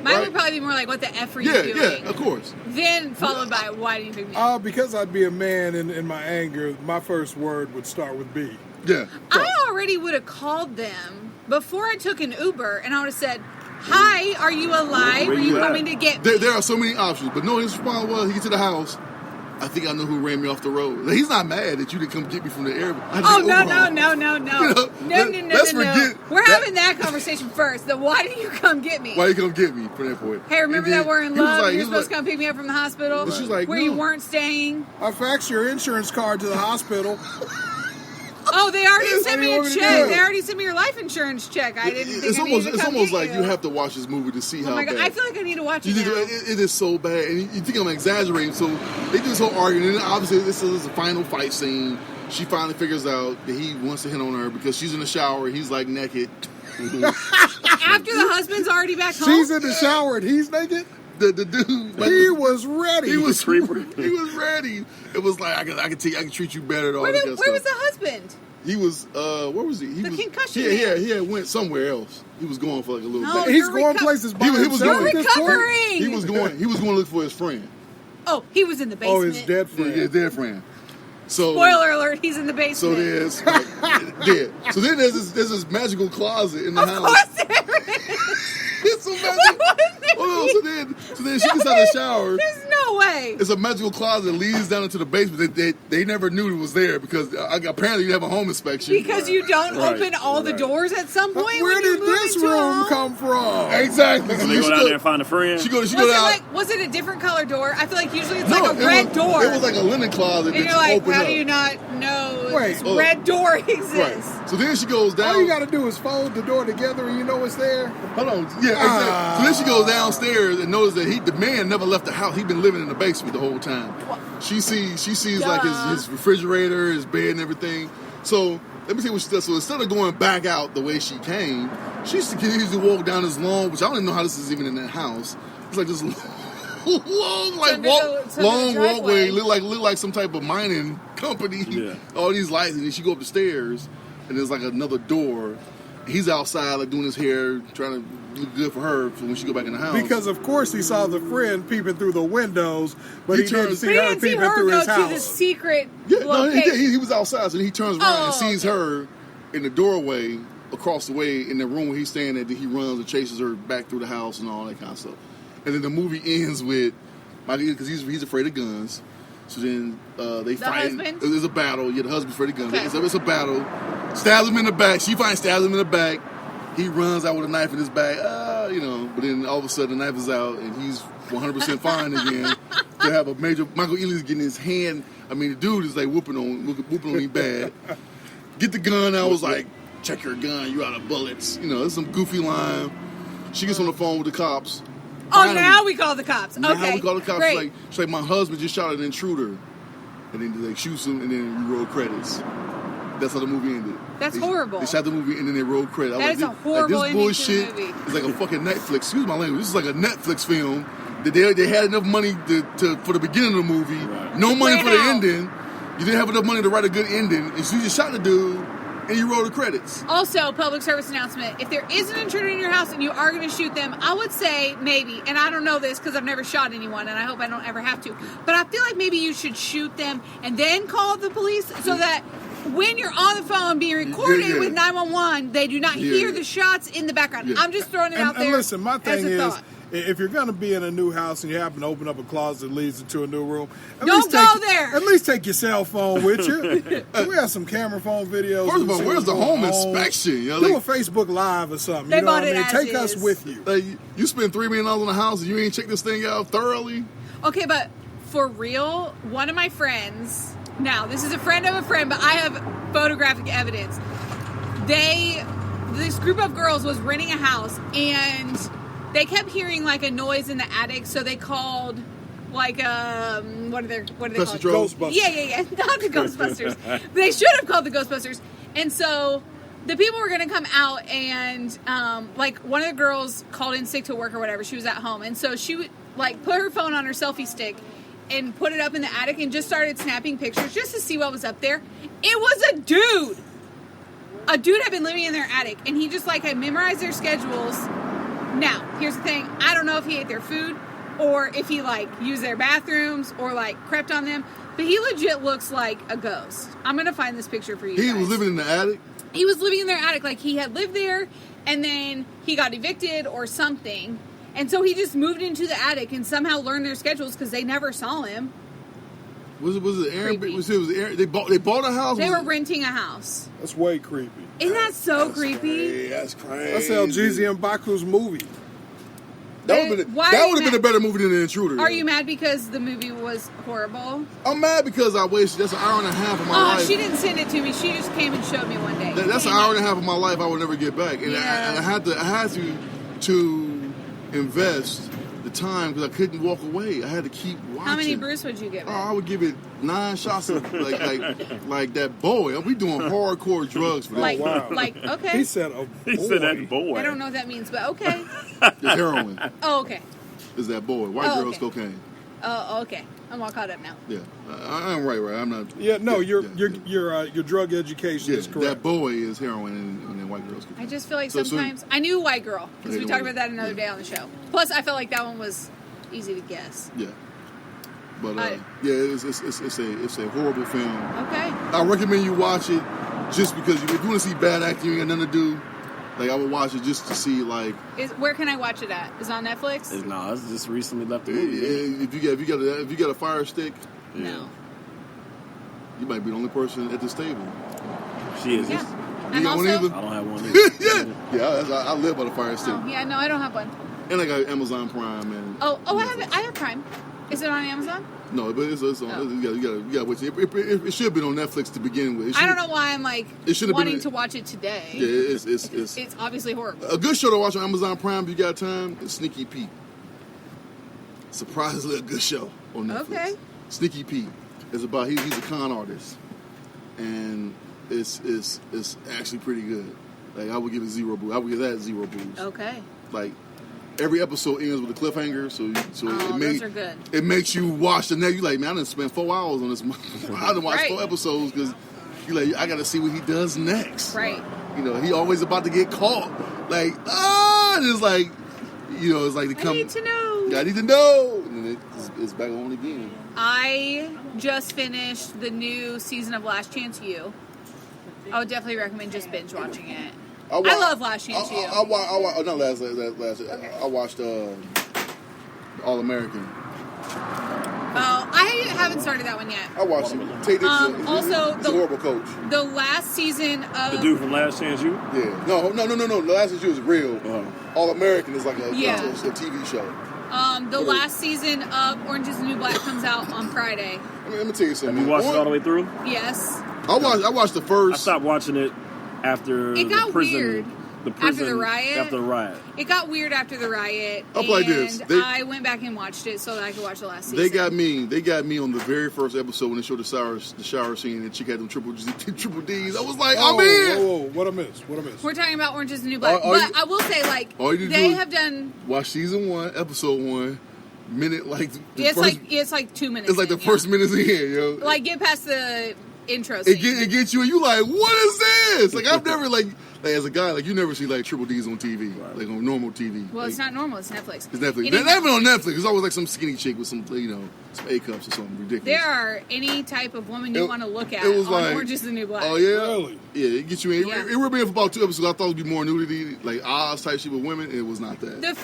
Mine would probably be more like, what the F are you doing? Yeah, of course. Then followed by, why didn't you pick me up? Because I'd be a man in my anger, my first word would start with B. Yeah. I already would have called them before I took an Uber, and I would have said, hi, are you alive? Are you coming to get me? There are so many options, but no, his response was, he get to the house, I think I know who ran me off the road. Like, he's not mad that you didn't come get me from the airport. Oh, no. Let's forget We're having that conversation first. The why did you come get me? Why you come get me from the airport? Hey, remember And then that we're in he was love? like- You're he was supposed to like- come pick me up from the hospital? And she's like, where no. you weren't staying? I faxed your insurance card to the hospital. Oh, they already Yes, sent what do me you a want me to check. do? They already sent me your life insurance check. I didn't think It's I almost, needed to it's come almost get like you have to watch this movie to see Oh how my God, bad. I feel like I need to watch You it think now. it is so bad, and you think I'm exaggerating. So they do this whole argument, and obviously this is the final fight scene. She finally figures out that he wants to hit on her because she's in the shower. He's like naked. After the husband's already back home? She's in the shower and he's naked? The dude, like, He was ready. he was he was ready. It was like I can treat you better. And all Where that kind of was the stuff. husband? He was where was he? The concussion Yeah, man. he had went somewhere else. He was going for like a little. No, back. He's you're going places by He was himself going- at this point? recovering. He was going to look for his friend. Oh, he was in the basement. Oh, his dead friend. His dead friend. So Spoiler alert, he's in the So basement. there's dead. So then there's this magical closet in the Of house. course there is. It's a magical. Oh, no, so then she gets out of the shower. There's no way. It's a magical closet that leads down into the basement. They never knew it was there because apparently you have a home inspection. Because you don't Right, open all the right. doors at some point. Where when you did move this into a room home? come from? Exactly. So they go down there and find a friend. She go Was down. was it a different color door? I feel like usually it's No, like a red door. It was like a linen closet and that you're you like, open how up. do you not know Wait, this oh. red door Right. exists? So then she goes down. All you got to do is fold the door together and you know it's there. Hold on. Yeah, exactly. So then she goes downstairs and notices that the man never left the house. He'd been living in the basement the whole time. She sees like his refrigerator, his bed, and everything. So let me see what she does. So instead of going back out the way she came, she continues to walk down this long, which I don't even know how this is even in that house. It's like this long, like long walkway. Look like some type of mining company. Yeah. All these lights, and then she go up the stairs, and there's like another door. he's outside like doing his hair, trying to look good for her for when she go back in the house. Because of course he saw the friend peeping through the windows, but he didn't see her didn't see peeping her through go his to house. the secret Yeah, no, location. he was outside, so he turns around and sees okay. her in the doorway across the way in the room where he's staying at. He runs and chases her back through the house and all that kind of stuff. And then the movie ends with Michael, because he's afraid of guns. So then they fight. Husband? There's a battle. Yeah, the husband's afraid of guns. Okay. It's a battle. Stabs him in the back. She finds stabs him in the back. He runs out with a knife in his back. But then all of a sudden the knife is out and he's 100% fine again. To have a major Michael Ealy's getting his hand. I mean, the dude is like whooping on him bad. Get the gun. I was like, check your gun. You out of bullets. There's some goofy line. She gets on the phone with the cops. Oh, now we call the cops. Now Okay. we call the cops. Great. She's like, my husband just shot an intruder. And then they shoots him, and then we roll credits. That's how the movie ended. That's horrible. They shot the movie, and then they rolled credits. That is a horrible this ending bullshit to the movie. is like a fucking Netflix. Excuse my language. This is like a Netflix film. That they had enough money for the beginning of the movie. Right. No money for the ending. You didn't have enough money to write a good ending. And so you just shot the dude, and you roll the credits. Also, public service announcement. If there is an intruder in your house and you are going to shoot them, I would say maybe, and I don't know this because I've never shot anyone and I hope I don't ever have to, but I feel like maybe you should shoot them and then call the police so that when you're on the phone being recorded with 911, they do not hear the shots in the background. I'm just throwing it out there. And listen, my thing is, thought. if you're going to be in a new house and you happen to open up a closet that leads into a new room, don't go there. At least take your cell phone with you. We have some camera phone videos. First of all, where's the home inspection? Do a Facebook Live or something. They You know bought what I mean? it Take as us is. with you. Like, you spend $3 million on a house and you ain't checked this thing out thoroughly? Okay, but for real, one of my friends, now this is a friend of a friend, but I have photographic evidence. This group of girls was renting a house and they kept hearing like a noise in the attic, so they called like what are they called? Ghostbusters. Yeah, not the Ghostbusters. They should have called the Ghostbusters. And so the people were going to come out and like one of the girls called in sick to work or whatever. She was at home, and so she would like put her phone on her selfie stick and put it up in the attic and just started snapping pictures just to see what was up there. It was a dude. A dude had been living in their attic, and he just like had memorized their schedules. Now, here's the thing. I don't know if he ate their food or if he like used their bathrooms or like crept on them, but he legit looks like a ghost. I'm going to find this picture for you He guys. was living in the attic? He was living in their attic. Like he had lived there and then he got evicted or something. And so he just moved into the attic and somehow learned their schedules because they never saw him. Was it Aaron? They bought a house? They were renting a house. That's way creepy. Isn't that so creepy? That's crazy. That's LGZ and Baku's movie. That would have been a better movie than The Intruder. Are you mad because the movie was horrible? I'm mad because I wasted that's an hour and a half of my life. She didn't send it to me. She just came and showed me one day. That's an hour and a half of my life I would never get back, and I had to invest the time because I couldn't walk away. I had to keep watching. How many Bruce would you give it? Oh, I would give it 9 shots of like that boy. We doing hardcore drugs for that. Okay. He said a boy. He said that boy. I don't know what that means, but okay. It's heroin. Oh, okay. Is that boy? White girls cocaine. Oh, okay. I'm all caught up now. Yeah, I'm right. I'm not. Yeah, no, your drug education is correct. That boy is heroin and white girls cocaine. I just feel like sometimes I knew White Girl because we talked about that another day on the show. Plus, I felt like that one was easy to guess. Yeah, but it's a horrible film. Okay. I recommend you watch it just because if you want to see bad acting, you ain't got nothing to do. Like I would watch it just to see Where can I watch it at? Is it on Netflix? It's just recently left the movie. If you got a Fire Stick, no. You might be the only person at this table. She is. Yeah. You got one either? I don't have one either. yeah. I live by the Fire Stick. Oh, yeah, no, I don't have one. And I got Amazon Prime and. I have Prime. Is it on Amazon? No, but it's on. You got watch it. It should have been on Netflix to begin with. I don't know why I'm wanting to watch it today. Yeah, it's obviously horrible. A good show to watch on Amazon Prime if you got time is Sneaky Pete. Surprisingly a good show on Netflix. Okay. Sneaky Pete is about he's a con artist, and it's actually pretty good. Like I would give it 0 booze. I would give that 0 booze. Okay. Like. Every episode ends with a cliffhanger, so those are good. It makes you watch the next. You like, man, I done spent 4 hours on this. I done watched 4 episodes because You like, I got to see what he does next. Right. You know, he always about to get caught. Like, and it's like, you know, it's like I need to know. I need to know. And then it's back on again. I just finished the new season of Last Chance U. I would definitely recommend just binge watching it. I love Last Chance U. I watched All American. Oh, I haven't started that one yet. I watched it. Tate Dixon, also, he's a horrible coach. The last season of the dude from Last Chance U. Yeah, no. The Last Chance U is real. All American is like a TV show. The last season of Orange Is the New Black comes out on Friday. Let me tell you something. Have you watched it all the way through? Yes. I watched the first. I stopped watching it after it got weird. After the riot. After the riot. It got weird after the riet. Up like this. I went back and watched it so that I could watch the last season. They got me on the very first episode when they showed the shower scene and she had them triple D's. I was like, I'm in. Whoa, what I missed? We're talking about Orange Is the New Black. But I will say, like, they have done. Watch season 1, episode 1. Minute like it's like 2 minutes. It's like the first minutes in, yo. Like get past the intro scene. It gets you and you like, what is this? Like I've never like as a guy, like you never see like triple D's on TV, like on normal TV. Well, like, it's not normal. It's Netflix. It's Netflix. They're not even on Netflix. It's always like some skinny chick with some, you know, some A cups or something ridiculous. There are any type of woman you want to look at. It was on like Orange Is the New Black. Oh yeah, really? Yeah, it gets you in. Yeah. It would be for about 2 episodes. I thought it'd be more nudity, like Oz type shit with women. It was not that. The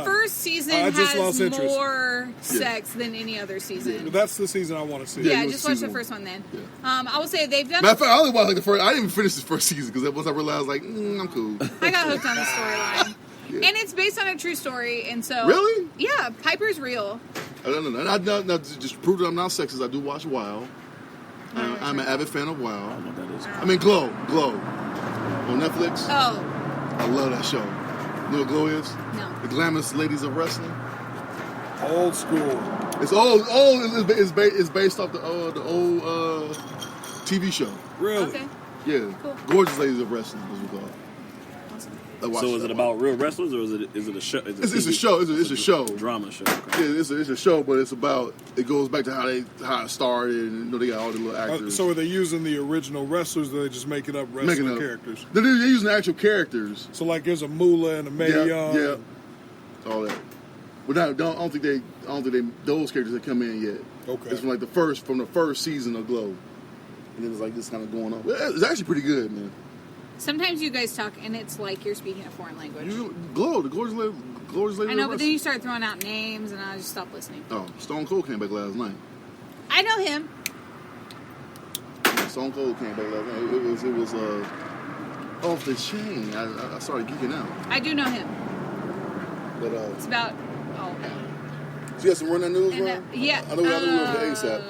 first season has more sex than any other season. Yeah, that's the season I want to see. Yeah, just watch the first one then. Yeah. I will say they've done. Matter of fact, I only watched like the first. I didn't even finish the first season because once I realized, like, I'm cool. I got hooked on the storyline. Yeah. And it's based on a true story, and so really, yeah, Piper's real. I don't know. I just to prove that I'm not sexist. I do watch WoW. I'm an avid fan of WoW. I don't know what that is. I mean, Glow on Netflix. Oh, I love that show. You know what Glow is? No. The Glamorous Ladies of Wrestling. Old school. It's old. It's based off the old TV show. Really? Okay. Yeah. Cool. Gorgeous Ladies of Wrestling is what we call it. So is it about real wrestlers or is it a show? It's a show. It's a show. Drama show. Okay. Yeah, it's a show, but it goes back to how it started, and you know, they got all the little actors. So are they using the original wrestlers, or are they just making up wrestling characters? They're using actual characters. So like there's a Moolah and a Mae Young. Yeah. All that. But I don't think those characters have come in yet. Okay. It's from the first season of Glow, and then it's like this kind of going on. It's actually pretty good, man. Sometimes you guys talk and it's like you're speaking a foreign language. Glow, the gorgeous lady. I know, but then you start throwing out names and I just stopped listening. Oh, Stone Cold came back last night. I know him. Stone Cold came back last night. It was off the chain. I started geeking out. I do know him. But it's about. Oh. So you got some running news, bro? Yeah. I know we got to move to ASAP.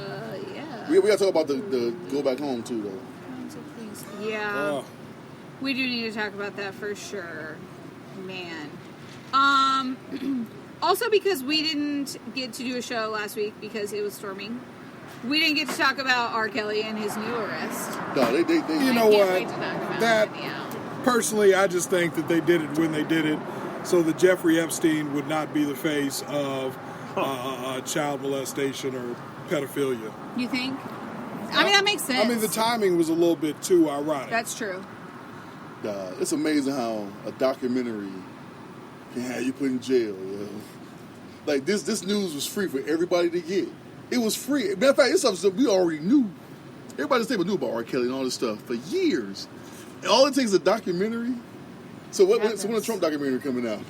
Yeah. We got to talk about the go back home too, though. Yeah. We do need to talk about that for sure. Man. Also because we didn't get to do a show last week because it was storming. We didn't get to talk about R. Kelly and his new arrest. No, they you know what? That personally, I just think that they did it when they did it, so that Jeffrey Epstein would not be the face of child molestation or pedophilia. You think? I mean, that makes sense. I mean, the timing was a little bit too ironic. That's true. It's amazing how a documentary can have you put in jail. You know? Like this news was free for everybody to get. It was free. Matter of fact, it's something we already knew. Everybody in the state knew about R. Kelly and all this stuff for years. And all it takes is a documentary. So when the Trump documentary coming out?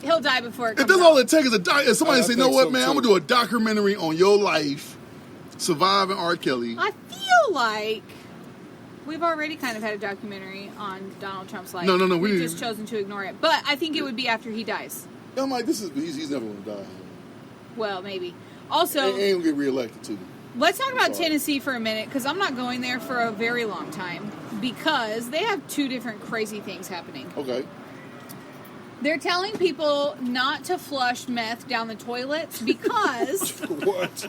He'll die before it comes If that's out. all it takes is if somebody say, you know what, man, I'm going to do a documentary on your life, surviving R. Kelly. I feel like we've already kind of had a documentary on Donald Trump's life. No. We've just chosen to ignore it. But I think it would be after he dies. I'm like, he's never going to die. Well, maybe. Also, and he'll get reelected too. Let's talk about Tennessee for a minute, because I'm not going there for a very long time, because they have two different crazy things happening. Okay. They're telling people not to flush meth down the toilets because... What?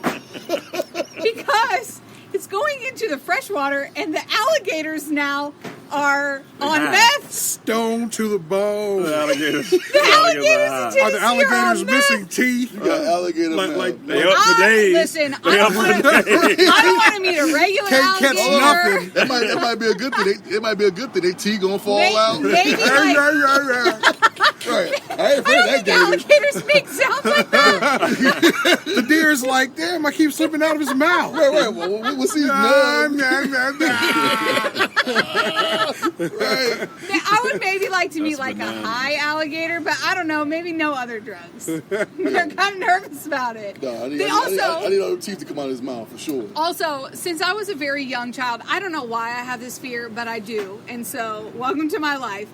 Because it's going into the fresh water, and the alligators now are on meth. Stone to the bone. The alligators. The alligators Are in the Tennessee alligators on missing meth. teeth? You got alligator Like- mouth. like- They up for days. Listen, They I up don't for days. want to meet a regular Can't catch alligator. nothing. That might be a good thing. It might be a good thing. Their teeth gonna fall out. Maybe like, Right. I ain't afraid I of don't that think gator. alligators make sounds like that. The deer's like, damn, I keep slipping out of his mouth. Right. Well, what's these nuts? Right. I would maybe like to meet That's like bananas. a high alligator, but I don't know, maybe no other drugs. They're kind of nervous about it. No, I need They all the teeth to come out of his mouth for sure. Also, since I was a very young child, I don't know why I have this fear, but I do. And so, welcome to my life.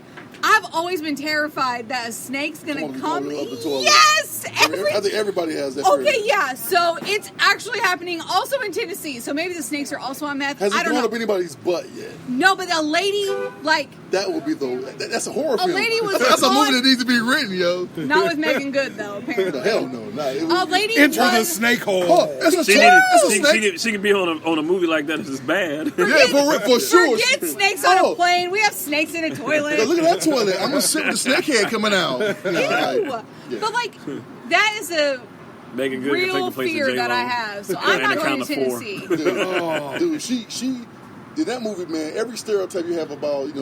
I've always been terrified that a snake's gonna Come on, come. up the toilet. Yes, I think everybody has that. fear. Okay, yeah. So it's actually happening also in Tennessee. So maybe the snakes are also on meth. Has I it don't gone know. up anybody's butt yet? No, but a lady like That would be that's a horror film. lady was That's a on- movie that needs to be written, yo. not with Megan Good though. Apparently, Hell no, nah. a lady Into the was. snake hole. Oh, that's a She snake. That's a snake. could be on a movie like that if it's bad. Yeah, for sure. Forget snakes on Oh. a plane. We have snakes in a toilet. Look at that toilet. I'm gonna sit with the snake head coming out. Ew. Yeah. But like, that is a Megan Good can take real the place fear of that J-Lo. I have. So I'm not going to Anaconda 4. Tennessee. Dude, she in that movie, man. Every stereotype you have about the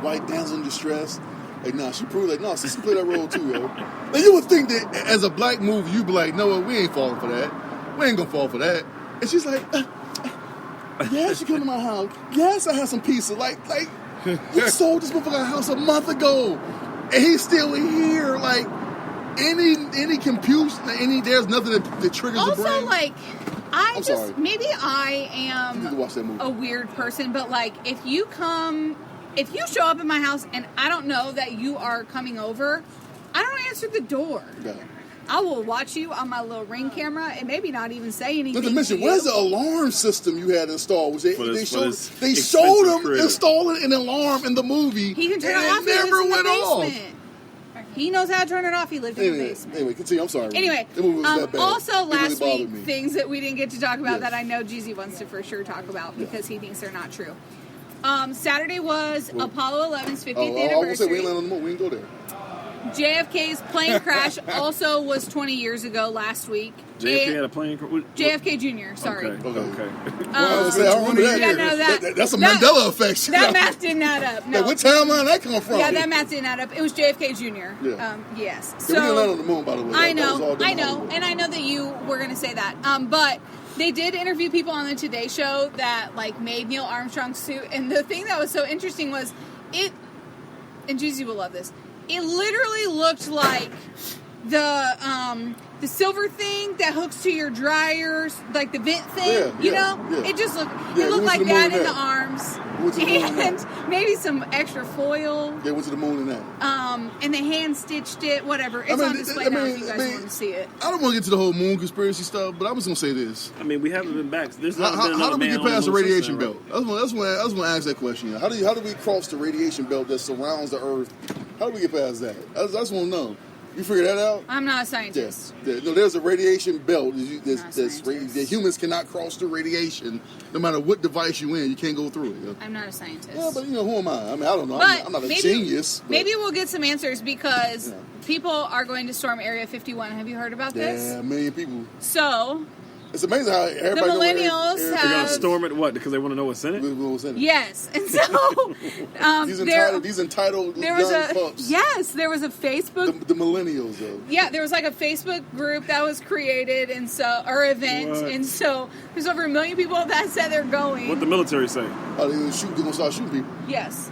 white damsel in distress. Like, nah, she proved like, nah, she play that role too, yo. Like, you would think that as a black movie, you'd be like, no, we ain't falling for that. We ain't gonna fall for that. And she's like, yeah, she came to my house. Yes, I had some pizza. Like, you sold this motherfucker house a month ago, and he's still here. Like, any compute, there's nothing that triggers the brain. Also, like, I'm sorry. maybe I You need to am watch that movie. a weird person, but like, if you show up at my house and I don't know that you are coming over, I don't answer the door. Yeah. I will watch you on my little Ring camera and maybe not even say anything. Not to mention, to you. where's the alarm system you had installed? For They this showed expensive him crib. installing an alarm in the movie. He can turn and it off. It never he lives went in the off. basement. He knows how to turn it off. He lived in the basement. Anyway, continue. I'm sorry. Anyway, the movie was that bad. also It really last bothered week, me. things that we didn't get to talk about Yes. that I know Jeezy wants to for sure talk about because he thinks they're not true. Saturday was Apollo 11's 50th I was gonna say we anniversary. ain't land on the moon. We can go there. JFK's plane crash also was 20 years ago last week. JFK had a plane. JFK Jr., sorry. Okay. I was gonna say, I remember that. Yeah, no, That's a that- Mandela effect. That math didn't add up. No. Like, what timeline that come from? Yeah, that math didn't add up. It was JFK Jr. Yeah. Yes. Yeah, we didn't land on the moon, by the way. I That was all know, done I in know, Hollywood. and I know that you were going to say that. But they did interview people on the Today Show that like made Neil Armstrong's suit, and the thing that was so interesting was it. And Jeezy will love this. It literally looked like the silver thing that hooks to your dryers, like the vent thing. Yeah, know, yeah. it just looked. Yeah, it looked we went like to the moon that in in the that. arms, We went to the moon in and that. maybe some extra foil. They went to the moon in that. And they hand stitched it. Whatever. It's on display now if you guys want to see it. I don't want to get to the whole moon conspiracy stuff, but I'm just gonna say this. I mean, we haven't been back. There's not been How another do we man get on past the moon since radiation then, belt? right? I was gonna ask that question. How do we cross the radiation belt that surrounds the Earth? How do we get past that? I just want to know. You figure that out? I'm not a scientist. No, there's a radiation belt. Not a scientist. That humans cannot cross the radiation, no matter what device you in. You can't go through it. You know? I'm not a scientist. Yeah, but who am I? I mean, I don't know. But I'm not a maybe, genius. But Maybe we'll get some answers because people are going to storm Area 51. Have you heard about this? yeah, a million people. So It's amazing how everybody The know where millennials everything They're have- gonna storm it. What? Because they want to know what's in it. was in it. yes, and so These entitled there was young a pups. there was a Facebook. The millennials, though. Yeah, there was like a Facebook group that was created, and so or event, What? and so there's over 1 million people that said they're going. What the military say? Oh, they're gonna start shooting people. Yes.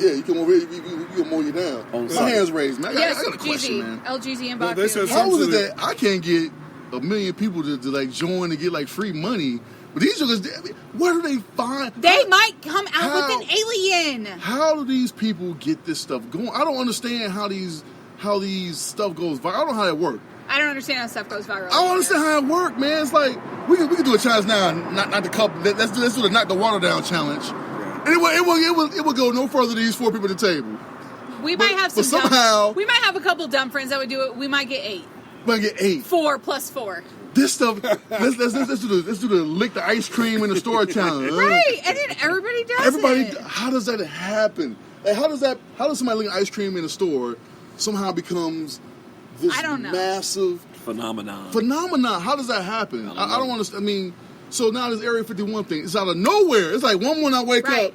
Yeah, you come over here, you gonna mow you down. On My site. hands raised, man. I Yes, got a question, man. LGZ and Well, Baku. they said How is it Essentially- that I can't get 1 million people to like join and get like free money? But these niggas, where do they find? They might come out How? with an alien. How do these people get this stuff going? I don't understand how these stuff goes viral. I don't know how that works. I don't understand how stuff goes viral. I don't understand how it works, man. It's like we can do a challenge now, not the couple. Let's do the knock the water down challenge. And it will go no further than these 4 people at the table. We might have but we might have a couple dumb friends that would do it. We might get 8. We're gonna get 8. 4 plus 4. this stuff. Let's do the lick the ice cream in the store challenge. Right, and then everybody does it. How does that happen? Like, how does somebody lick ice cream in a store somehow becomes this massive phenomenon? How does that happen? I don't understand. I mean, so now this Area 51 thing, it's out of nowhere. It's like one morning I wake up,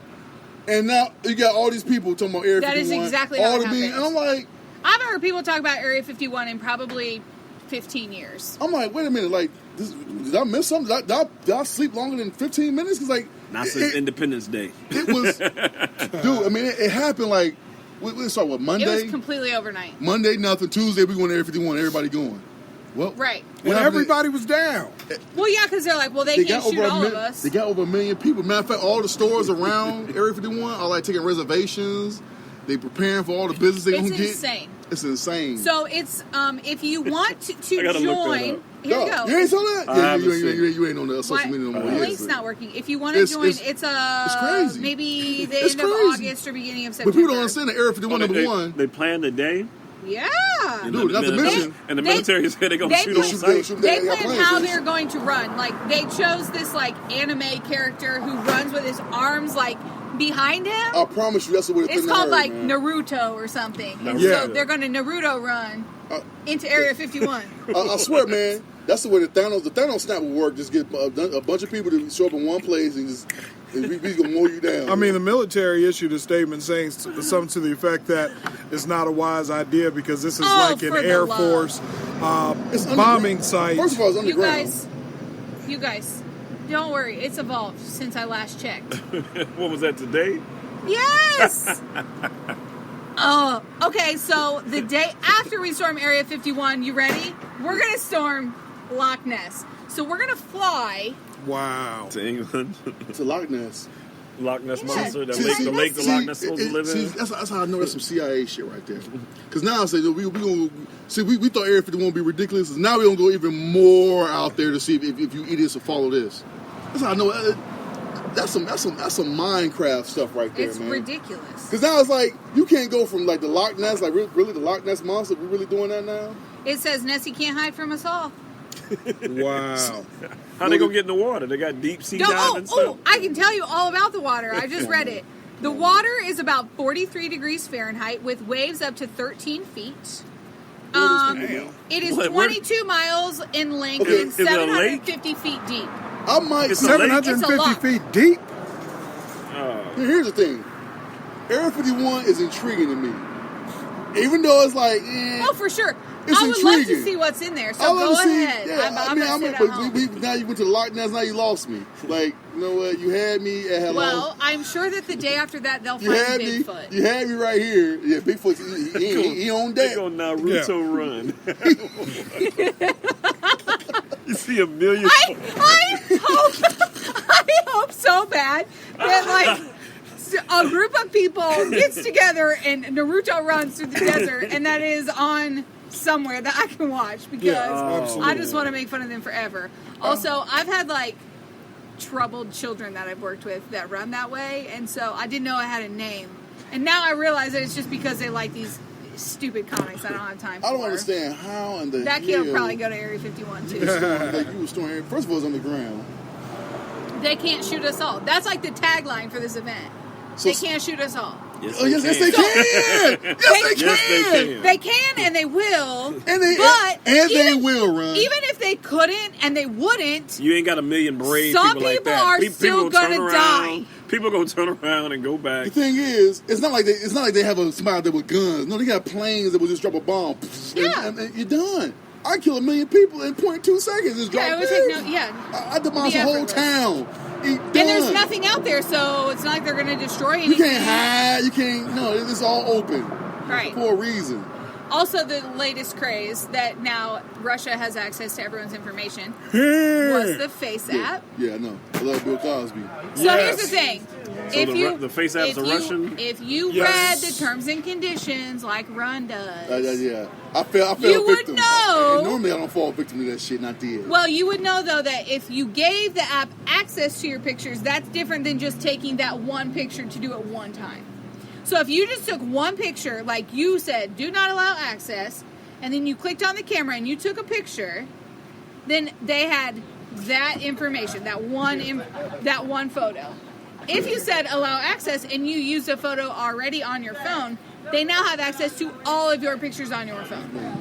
and now you got all these people talking about Area 51. That is exactly how it happens. And I'm like, I haven't heard people talk about Area 51 in probably 15 years. I'm like, wait a minute, like, did I miss something? Did I sleep longer than 15 minutes? Because, like, not since Independence Day. It was, dude. I mean, it happened like we start with Monday. It was completely overnight. Monday nothing. Tuesday we going to Area 51. Everybody going. Well, right. When everybody was down. Well, yeah, because they're like, well, they can't shoot all of us. They got over 1 million people. Matter of fact, all the stores around Area 51 are like taking reservations. They preparing for all the business they're gonna get. It's insane. It's insane. So it's if you want to join, here you go. You ain't saw that? Yeah, you ain't on the social media no more. The link's not working. If you want to join, it's crazy. Maybe the end of August or beginning of September. But people don't understand that Area 51 number one. They planned the day. Yeah. Dude, not to mention. And the military said they're going to shoot on sight. They planned how they're going to run. Like, they chose this, like, anime character who runs with his arms, like, behind him. I promise you, that's the way it's called, like, Naruto or something. Yeah. So they're going to Naruto run into Area 51. I swear, man, that's the way the Thanos snap will work. Just get a bunch of people to show up in one place and just... He's gonna mow you down. I mean, the military issued a statement saying something to the effect that it's not a wise idea because this is like an Air Force bombing site. First of all, it's underground. You guys, don't worry. It's evolved since I last checked. What was that, today? Yes! Okay, so the day after we storm Area 51, you ready? We're gonna storm Loch Ness. So we're gonna fly... Wow. To England. To Loch Ness. Loch Ness Monster. The lake the Loch Ness supposed to live in. That's how I know that's some CIA shit right there. Because now I say, we thought Area 51 would be ridiculous. Now we're going to go even more out there to see if you idiots will follow this. That's how I know. That's some Minecraft stuff right there, man. It's ridiculous. Because now it's like, you can't go from like the Loch Ness, like really the Loch Ness Monster, we're really doing that now? It says Nessie can't hide from us all. Wow. How they gonna get in the water? They got deep sea diving stuff. I can tell you all about the water. I just read it. The water is about 43 degrees Fahrenheit with waves up to 13 feet. It is 22 miles in length and 750 feet deep. I might 750 feet deep. Here's the thing. Area 51 is intriguing to me. Even though it's like, oh, for sure. It's I would love to see what's in there, so go ahead. Yeah, now you went to Loch Ness, now you lost me. Like, you know what? You had me at hello. Well, I'm sure that the day after that, they'll find Bigfoot. You had me right here. Yeah, Bigfoot, he on that. They go Naruto run. You see a million... I hope so bad that, like... a group of people gets together and Naruto runs through the desert, and that is on somewhere that I can watch because I just want to make fun of them forever. Also, I've had like troubled children that I've worked with that run that way, and so I didn't know I had a name. And now I realize that it's just because they like these stupid comics I don't have time for. I don't understand how in the that kid will probably go to Area 51 too. First of all, it's on the ground. They can't shoot us all. That's like the tagline for this event. They can't shoot us all. Yes, they can. They can and they will. They will run. Even if they couldn't and they wouldn't, you ain't got a million brave some people like that. Are still gonna die. People gonna turn around and go back. The thing is, it's not like they have somebody out there with guns. No, they got planes that will just drop a bomb. Yeah, and you're done. I kill 1 million people in 0.2 seconds. Just drop I demolish a whole town. And there's nothing out there, so it's not like they're going to destroy anything. You can't hide. You can't. No, it's all open. Right. For a reason. Also, the latest craze that now Russia has access to everyone's information was the Face app. Yeah, I know. I love Bill Cosby. So here's the thing. So the Face app's a Russian? If you read the terms and conditions like Run does. Yeah. I fell you victim. Would know. And normally I don't fall victim to that shit, not did. Well, you would know, though, that if you gave the app access to your pictures, that's different than just taking that one picture to do it one time. So if you just took one picture, like you said, do not allow access, and then you clicked on the camera and you took a picture, then they had that information, that one photo. If you said allow access and you used a photo already on your phone, they now have access to all of your pictures on your phone.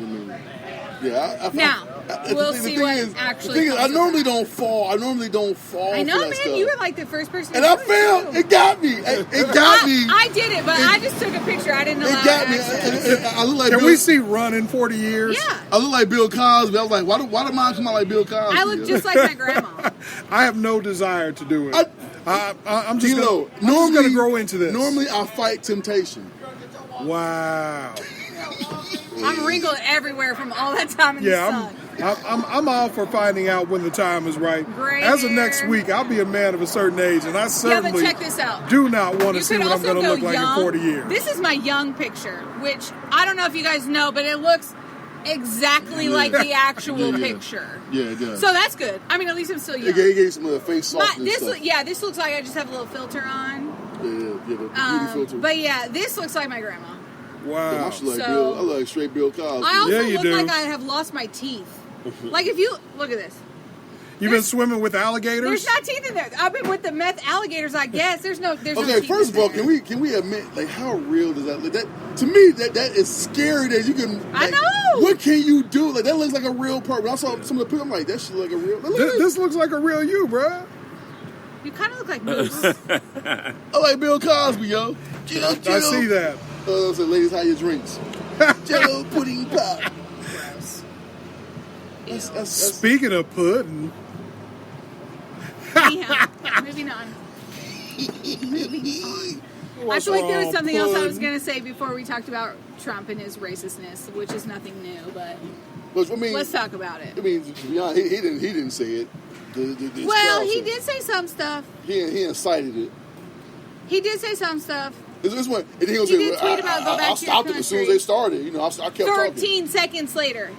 Yeah. We'll see what actually comes I of normally that. don't fall. I normally don't fall. I know, for that man. stuff. You were like the first person. And to I do it, failed. too. It got me. It got me. I did it, but I just took a picture. I didn't allow It got me. access. I look like Can Bill, we see Run in 40 years? Yeah. I look like Bill Cosby. I was like, why do mine come out like Bill Cosby? I look just like my grandma. I have no desire to do it. I'm just Normally, going to grow into this. Normally, I fight temptation. Wow. I'm wrinkled everywhere from all that time in the sun. I'm all for finding out when the time is right. Gray As of hair. next week, I'll be a man of a certain age, and I Yeah, certainly but check this out. do not want to You see could what I'm also going to go look like young. in 40 years. This is my young picture, which I don't know if you guys know, but it looks exactly like the actual picture. Yeah, it does. So that's good. I mean, at least I'm still young. It gave some of the face softness stuff. This looks like I just have a little filter on. Yeah, the beauty filter. But yeah, this looks like my grandma. Wow. I look like straight Bill Cosby. I also you look do. like I have lost my teeth. Like if you look at this. You've been swimming with alligators? There's not teeth in there. I've been with the meth alligators, I guess. There's no Okay, teeth first in of all, there. can we admit, like, how real does that look? That to me, that is scary. That you can. I Like, know. What can you do? Like that looks like a real person. When I saw some of the people, I'm like, that shit look like a real. This looks like a real you, bruh. You kind of look like Moose. I like Bill Cosby, yo. I see that. I said, ladies, how your drinks? Jello pudding pop. Gross. That's Speaking of pudding, Anyhow, moving on. I feel like there was something else I was going to say before we talked about Trump and his racistness, which is nothing new, but let's talk about it. I mean, to be honest, he didn't say it. Well, he did say some stuff. He incited it. He did say some stuff. This one, and he did tweet about go back I to your stopped it as soon as country. they started. You know, I kept talking. 13 seconds later.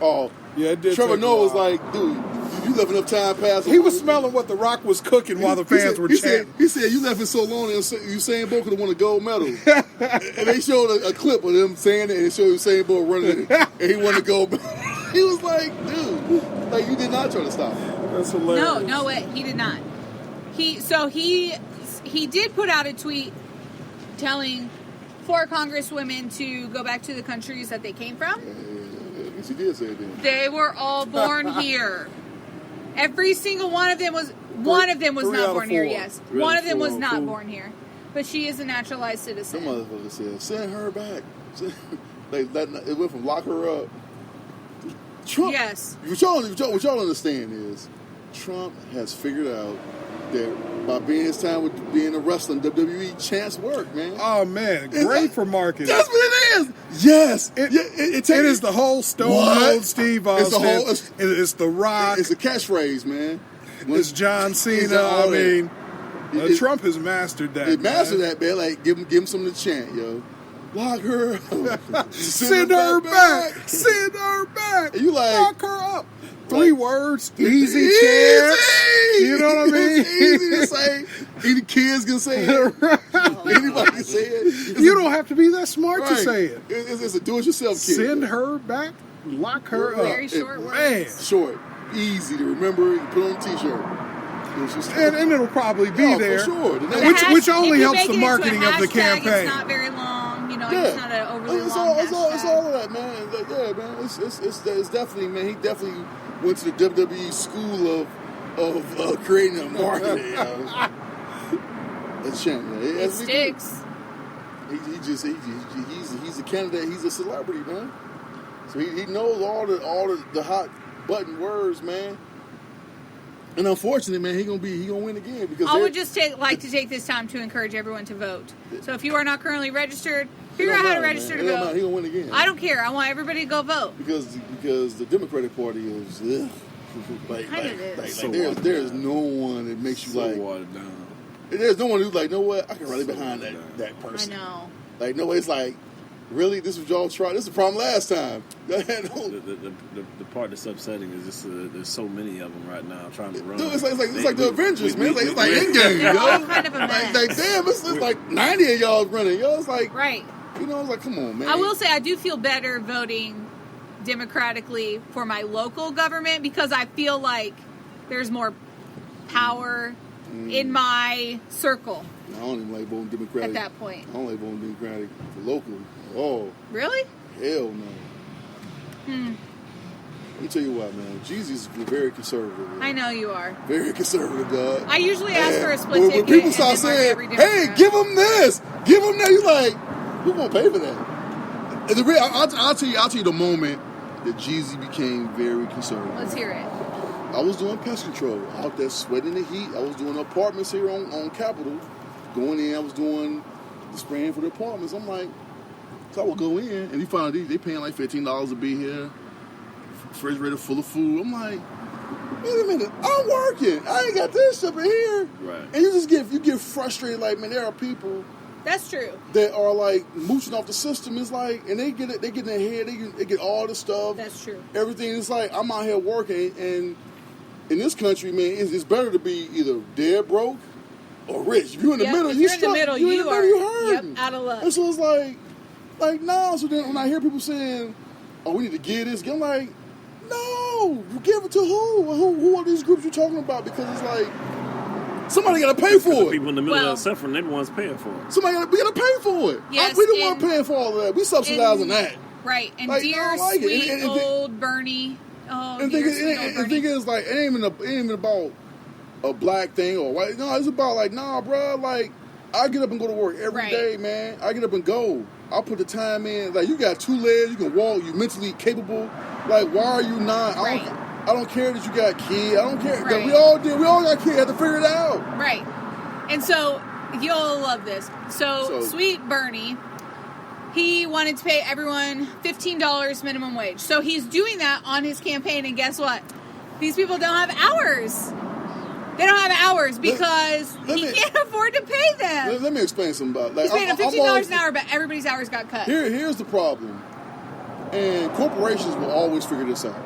Oh, yeah, it did. Trevor take a Noah was while. like, dude, you left enough time pass. He was smelling what The Rock was cooking while the fans were chanting. He said, you left it so long, and Usain Bolt could have won a gold medal. And they showed a clip of him saying it, and it showed Usain Bolt running it, and he won the gold medal. He was like, dude, like, you did not try to stop him. That's hilarious. No way, he did not. He did put out a tweet telling 4 congresswomen to go back to the countries that they came from. I guess he did say it then. They were all born here. Every single one of them was not born here. Yes, one of them was not born here, but she is a naturalized citizen. Some motherfucker said, send her back. It went from lock her up. Trump. Yes. What y'all understand is Trump has figured out that by being his time with being a wrestler in WWE, chance work, man. Oh man, great for marketing. That's what it is. Yes, it is the whole Stone Cold Steve Austin. It's The Rock. It's a catchphrase, man. It's John Cena. I mean, Trump has mastered that. He mastered that, man. Like give him something to chant, yo. Lock her up. Send her back. Send her back. And you like lock her up. 3 words, easy chance. You know what I mean? It's easy to say. Any kids can say it. Anybody can say it. You don't have to be that smart to say it. It's a do-it-yourself kid. Send her back, lock her up. Very short words. Man. Short, easy to remember. You put on a T-shirt. And it'll probably be there. For sure. Which only helps the marketing of the campaign. It's not very long. You know, it's not an overly long it's all of that, man. Yeah, man. It's definitely, man. He definitely went to the WWE school of creating a market. That's champ. It sticks. He's a candidate. He's a celebrity, man. So he knows all the hot button words, man. And unfortunately, man, he gonna win again because I would just like to take this time to encourage everyone to vote. So if you are not currently registered, figure out how to register to vote. He gonna win again. I don't care. I want everybody to go vote because the Democratic Party is there's no one that makes you like watered down. There's no one who's like, know what, I can rally behind that person. I know. Like no, it's like. Really? This was y'all try? This is the problem last time. The part that's upsetting is just there's so many of them right now trying to run. Dude, it's like the Avengers, man. It's like Endgame, yo. All kind of a mess. Like damn, it's like 90 of y'all running, yo. It's like right. You know, it's like come on, man. I will say I do feel better voting democratically for my local government because I feel like there's more power in my circle. I don't even like voting Democratic. At that point. I don't like voting Democratic for local. Oh. Really? Hell no. Let me tell you what, man. Jeezy's very conservative. Man. I know you are. Very conservative, dog. I usually ask for a split when ticket. People start saying, hey, give him this. Give him that. You're like, who gonna pay for that? And I'll tell you the moment that Jeezy became very conservative. Let's hear it. I was doing pest control out there, sweating the heat. I was doing apartments here on Capitol. Going in, I was doing the spraying for the apartments. I'm like, so I would go in, and you find out they paying like $15 to be here. Refrigerator full of food. I'm like, wait a minute, I'm working. I ain't got this up in here. Right. And you get frustrated. Like, man, there are people. That's true. That are like mooching off the system. It's like, and they get in their head. They get all the stuff. That's true. Everything. It's like I'm out here working, and in this country, man, it's better to be either dead broke or rich. If you're in the middle, you're in the middle, you are hurting. out of luck. And so it's like no. So then when I hear people saying, "Oh, we need to give this," I'm like, no, you give it to who? Who are these groups you're talking about? Because it's like somebody got to pay for it. People in the middle of suffering, they're the ones paying for it. We got to pay for it. Yes, we the one paying for all of that. We subsidizing that. Right, and like, dear like sweet old Bernie. Oh, and dear sweet old Bernie. The thing is, like, it ain't even about a black thing or white. No, it's about like, nah, bro. Like, I get up and go to work every day, man. I get up and go. I put the time in. Like, you got 2 legs. You can walk. You're mentally capable. Like, why are you not? I don't care that you got kids. I don't care. Right. We all got kids. Have to figure it out. Right. And so, you'll love this. So sweet Bernie, he wanted to pay everyone $15 minimum wage. So he's doing that on his campaign, and guess what? These people don't have hours. They don't have hours because he can't afford to pay them. Let me explain something about it. He's paying them $15 an hour, but everybody's hours got cut. Here's the problem. And corporations will always figure this out.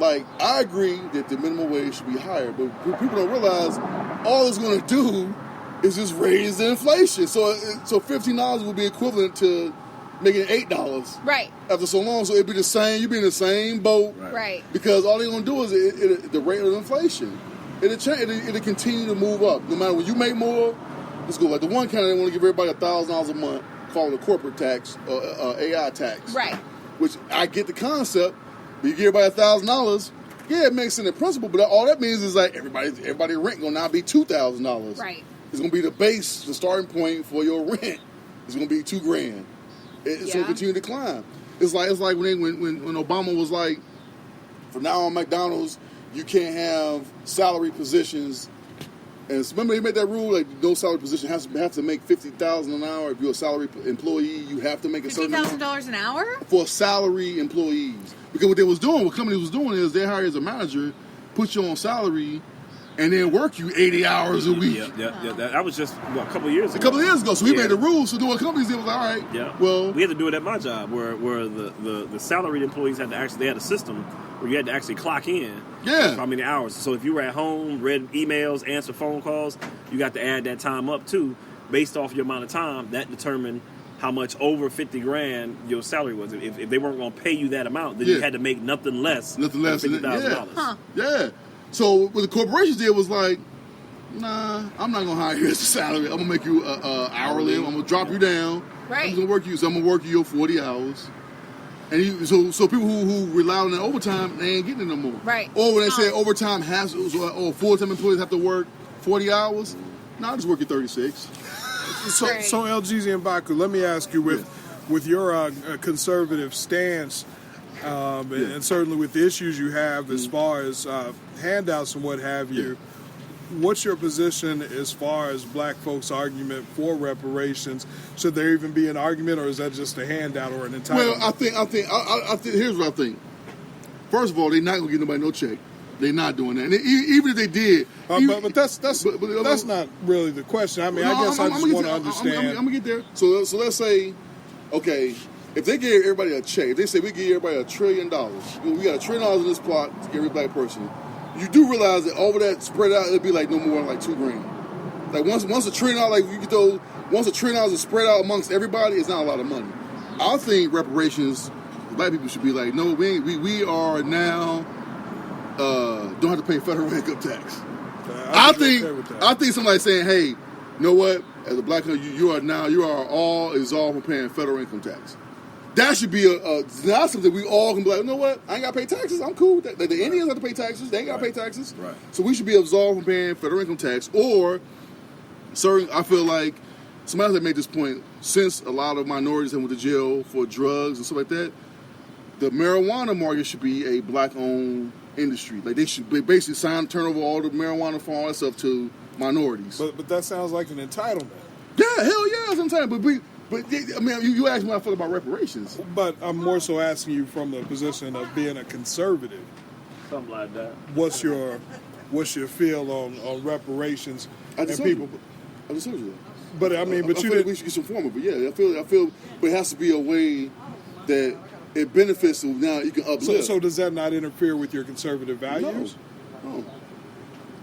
Like, I agree that the minimum wage should be higher, but people don't realize all it's going to do is just raise the inflation. So $15 will be equivalent to making it $8. Right. After so long, so it'd be the same. You'd be in the same boat. Right. Because all they're going to do is the rate of inflation. It'll continue to move up. No matter when you make more, let's go. Like the one kind, they want to give everybody $1,000 a month, called a corporate tax, AI tax. Right. Which I get the concept. But you give everybody $1,000. Yeah, it makes sense in principle, but all that means is like everybody rent gonna now be $2,000. Right. It's gonna be the base, the starting point for your rent. It's gonna be $2,000. It's gonna continue to climb. It's like when Obama was like, from now on McDonald's, you can't have salary positions. And remember, he made that rule like no salary position have to make $50,000 an hour. If you're a salary employee, you have to make a certain $50,000 an hour for salary employees. Because what companies was doing is they hire as a manager, put you on salary, and then work you 80 hours a week. Yeah. That was just a couple of years ago. A couple of years ago. So he made the rules. So what companies did was all right. Yeah. Well, we had to do it at my job, where the salaried employees had a system where you had to actually clock in. Yeah. How many hours? So if you were at home, read emails, answered phone calls, you got to add that time up too, based off your amount of time. That determined how much over $50,000 your salary was. If they weren't going to pay you that amount, then you had to make nothing less than $50,000. Huh. Yeah. So what the corporations did was like, nah, I'm not going to hire you as a salary. I'm going to make you hourly. I'm going to drop you down. Right. I'm going to work you. So I'm going to work you your 40 hours. And so people who rely on that overtime, they ain't getting it no more. Right. Or when they say overtime full-time employees have to work 40 hours, now just work you 36. So LGZ and Baku, let me ask you, with your conservative stance, and certainly with the issues you have as far as handouts and what have you, what's your position as far as black folks' argument for reparations? Should there even be an argument, or is that just a handout or an entitlement? Well, I think here's what I think. First of all, they're not going to give nobody no check. They're not doing that. And even if they did, but that's not really the question. I mean, I guess I just want to understand. I'm gonna get there. So let's say, okay, if they gave everybody a check, if they say we give everybody $1 trillion, we got $1 trillion in this plot to give every black person. You do realize that over that spread out, it'd be like no more than like $2,000. Like once $1 trillion, like you get those, once $1 trillion is spread out amongst everybody, it's not a lot of money. I think reparations Black people should be like, no, we are now don't have to pay federal income tax. I think somebody saying, hey, you know what? As a black country, you are all absolved from paying federal income tax. That should be that's something we all can be like, you know what? I ain't got to pay taxes. I'm cool with that. The Indians have to pay taxes. They ain't got to pay taxes. Right. So we should be absolved from paying federal income tax. Or, I feel like somebody that made this point, since a lot of minorities have went to jail for drugs and stuff like that, the marijuana market should be a black-owned industry. Like, they should basically turn over all the marijuana for all that stuff to minorities. But that sounds like an entitlement. Yeah, hell yeah, sometimes. But I mean, you asked me how I feel about reparations. But I'm more so asking you from the position of being a conservative. Something like that. What's your feel on reparations I just told you that. But I mean, I feel like we should get some form of it. Yeah, I feel, but it has to be a way that it benefits. So now you can uplift. So does that not interfere with your conservative values? No.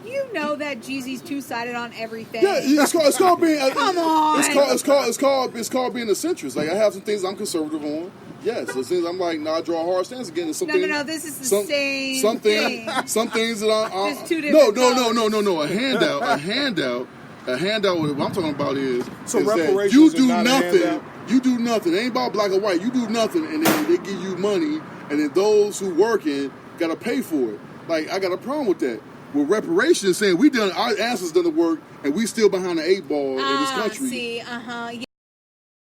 You know that Jeezy's two-sided on everything. Yeah, it's called being. Come on. It's called being a centrist. Like, I have some things I'm conservative on. Yes, there's things I'm like, I draw a hard stance again. No, this is the same thing. Some things that I'm. Just two different No. A handout. What I'm talking about is reparations. You do nothing. You do nothing. It ain't about black or white. You do nothing, and then they give you money, and then those who working gotta pay for it. Like, I got a problem with that. With reparations, saying our ancestors done the work, and we still behind the 8 ball in this country. See,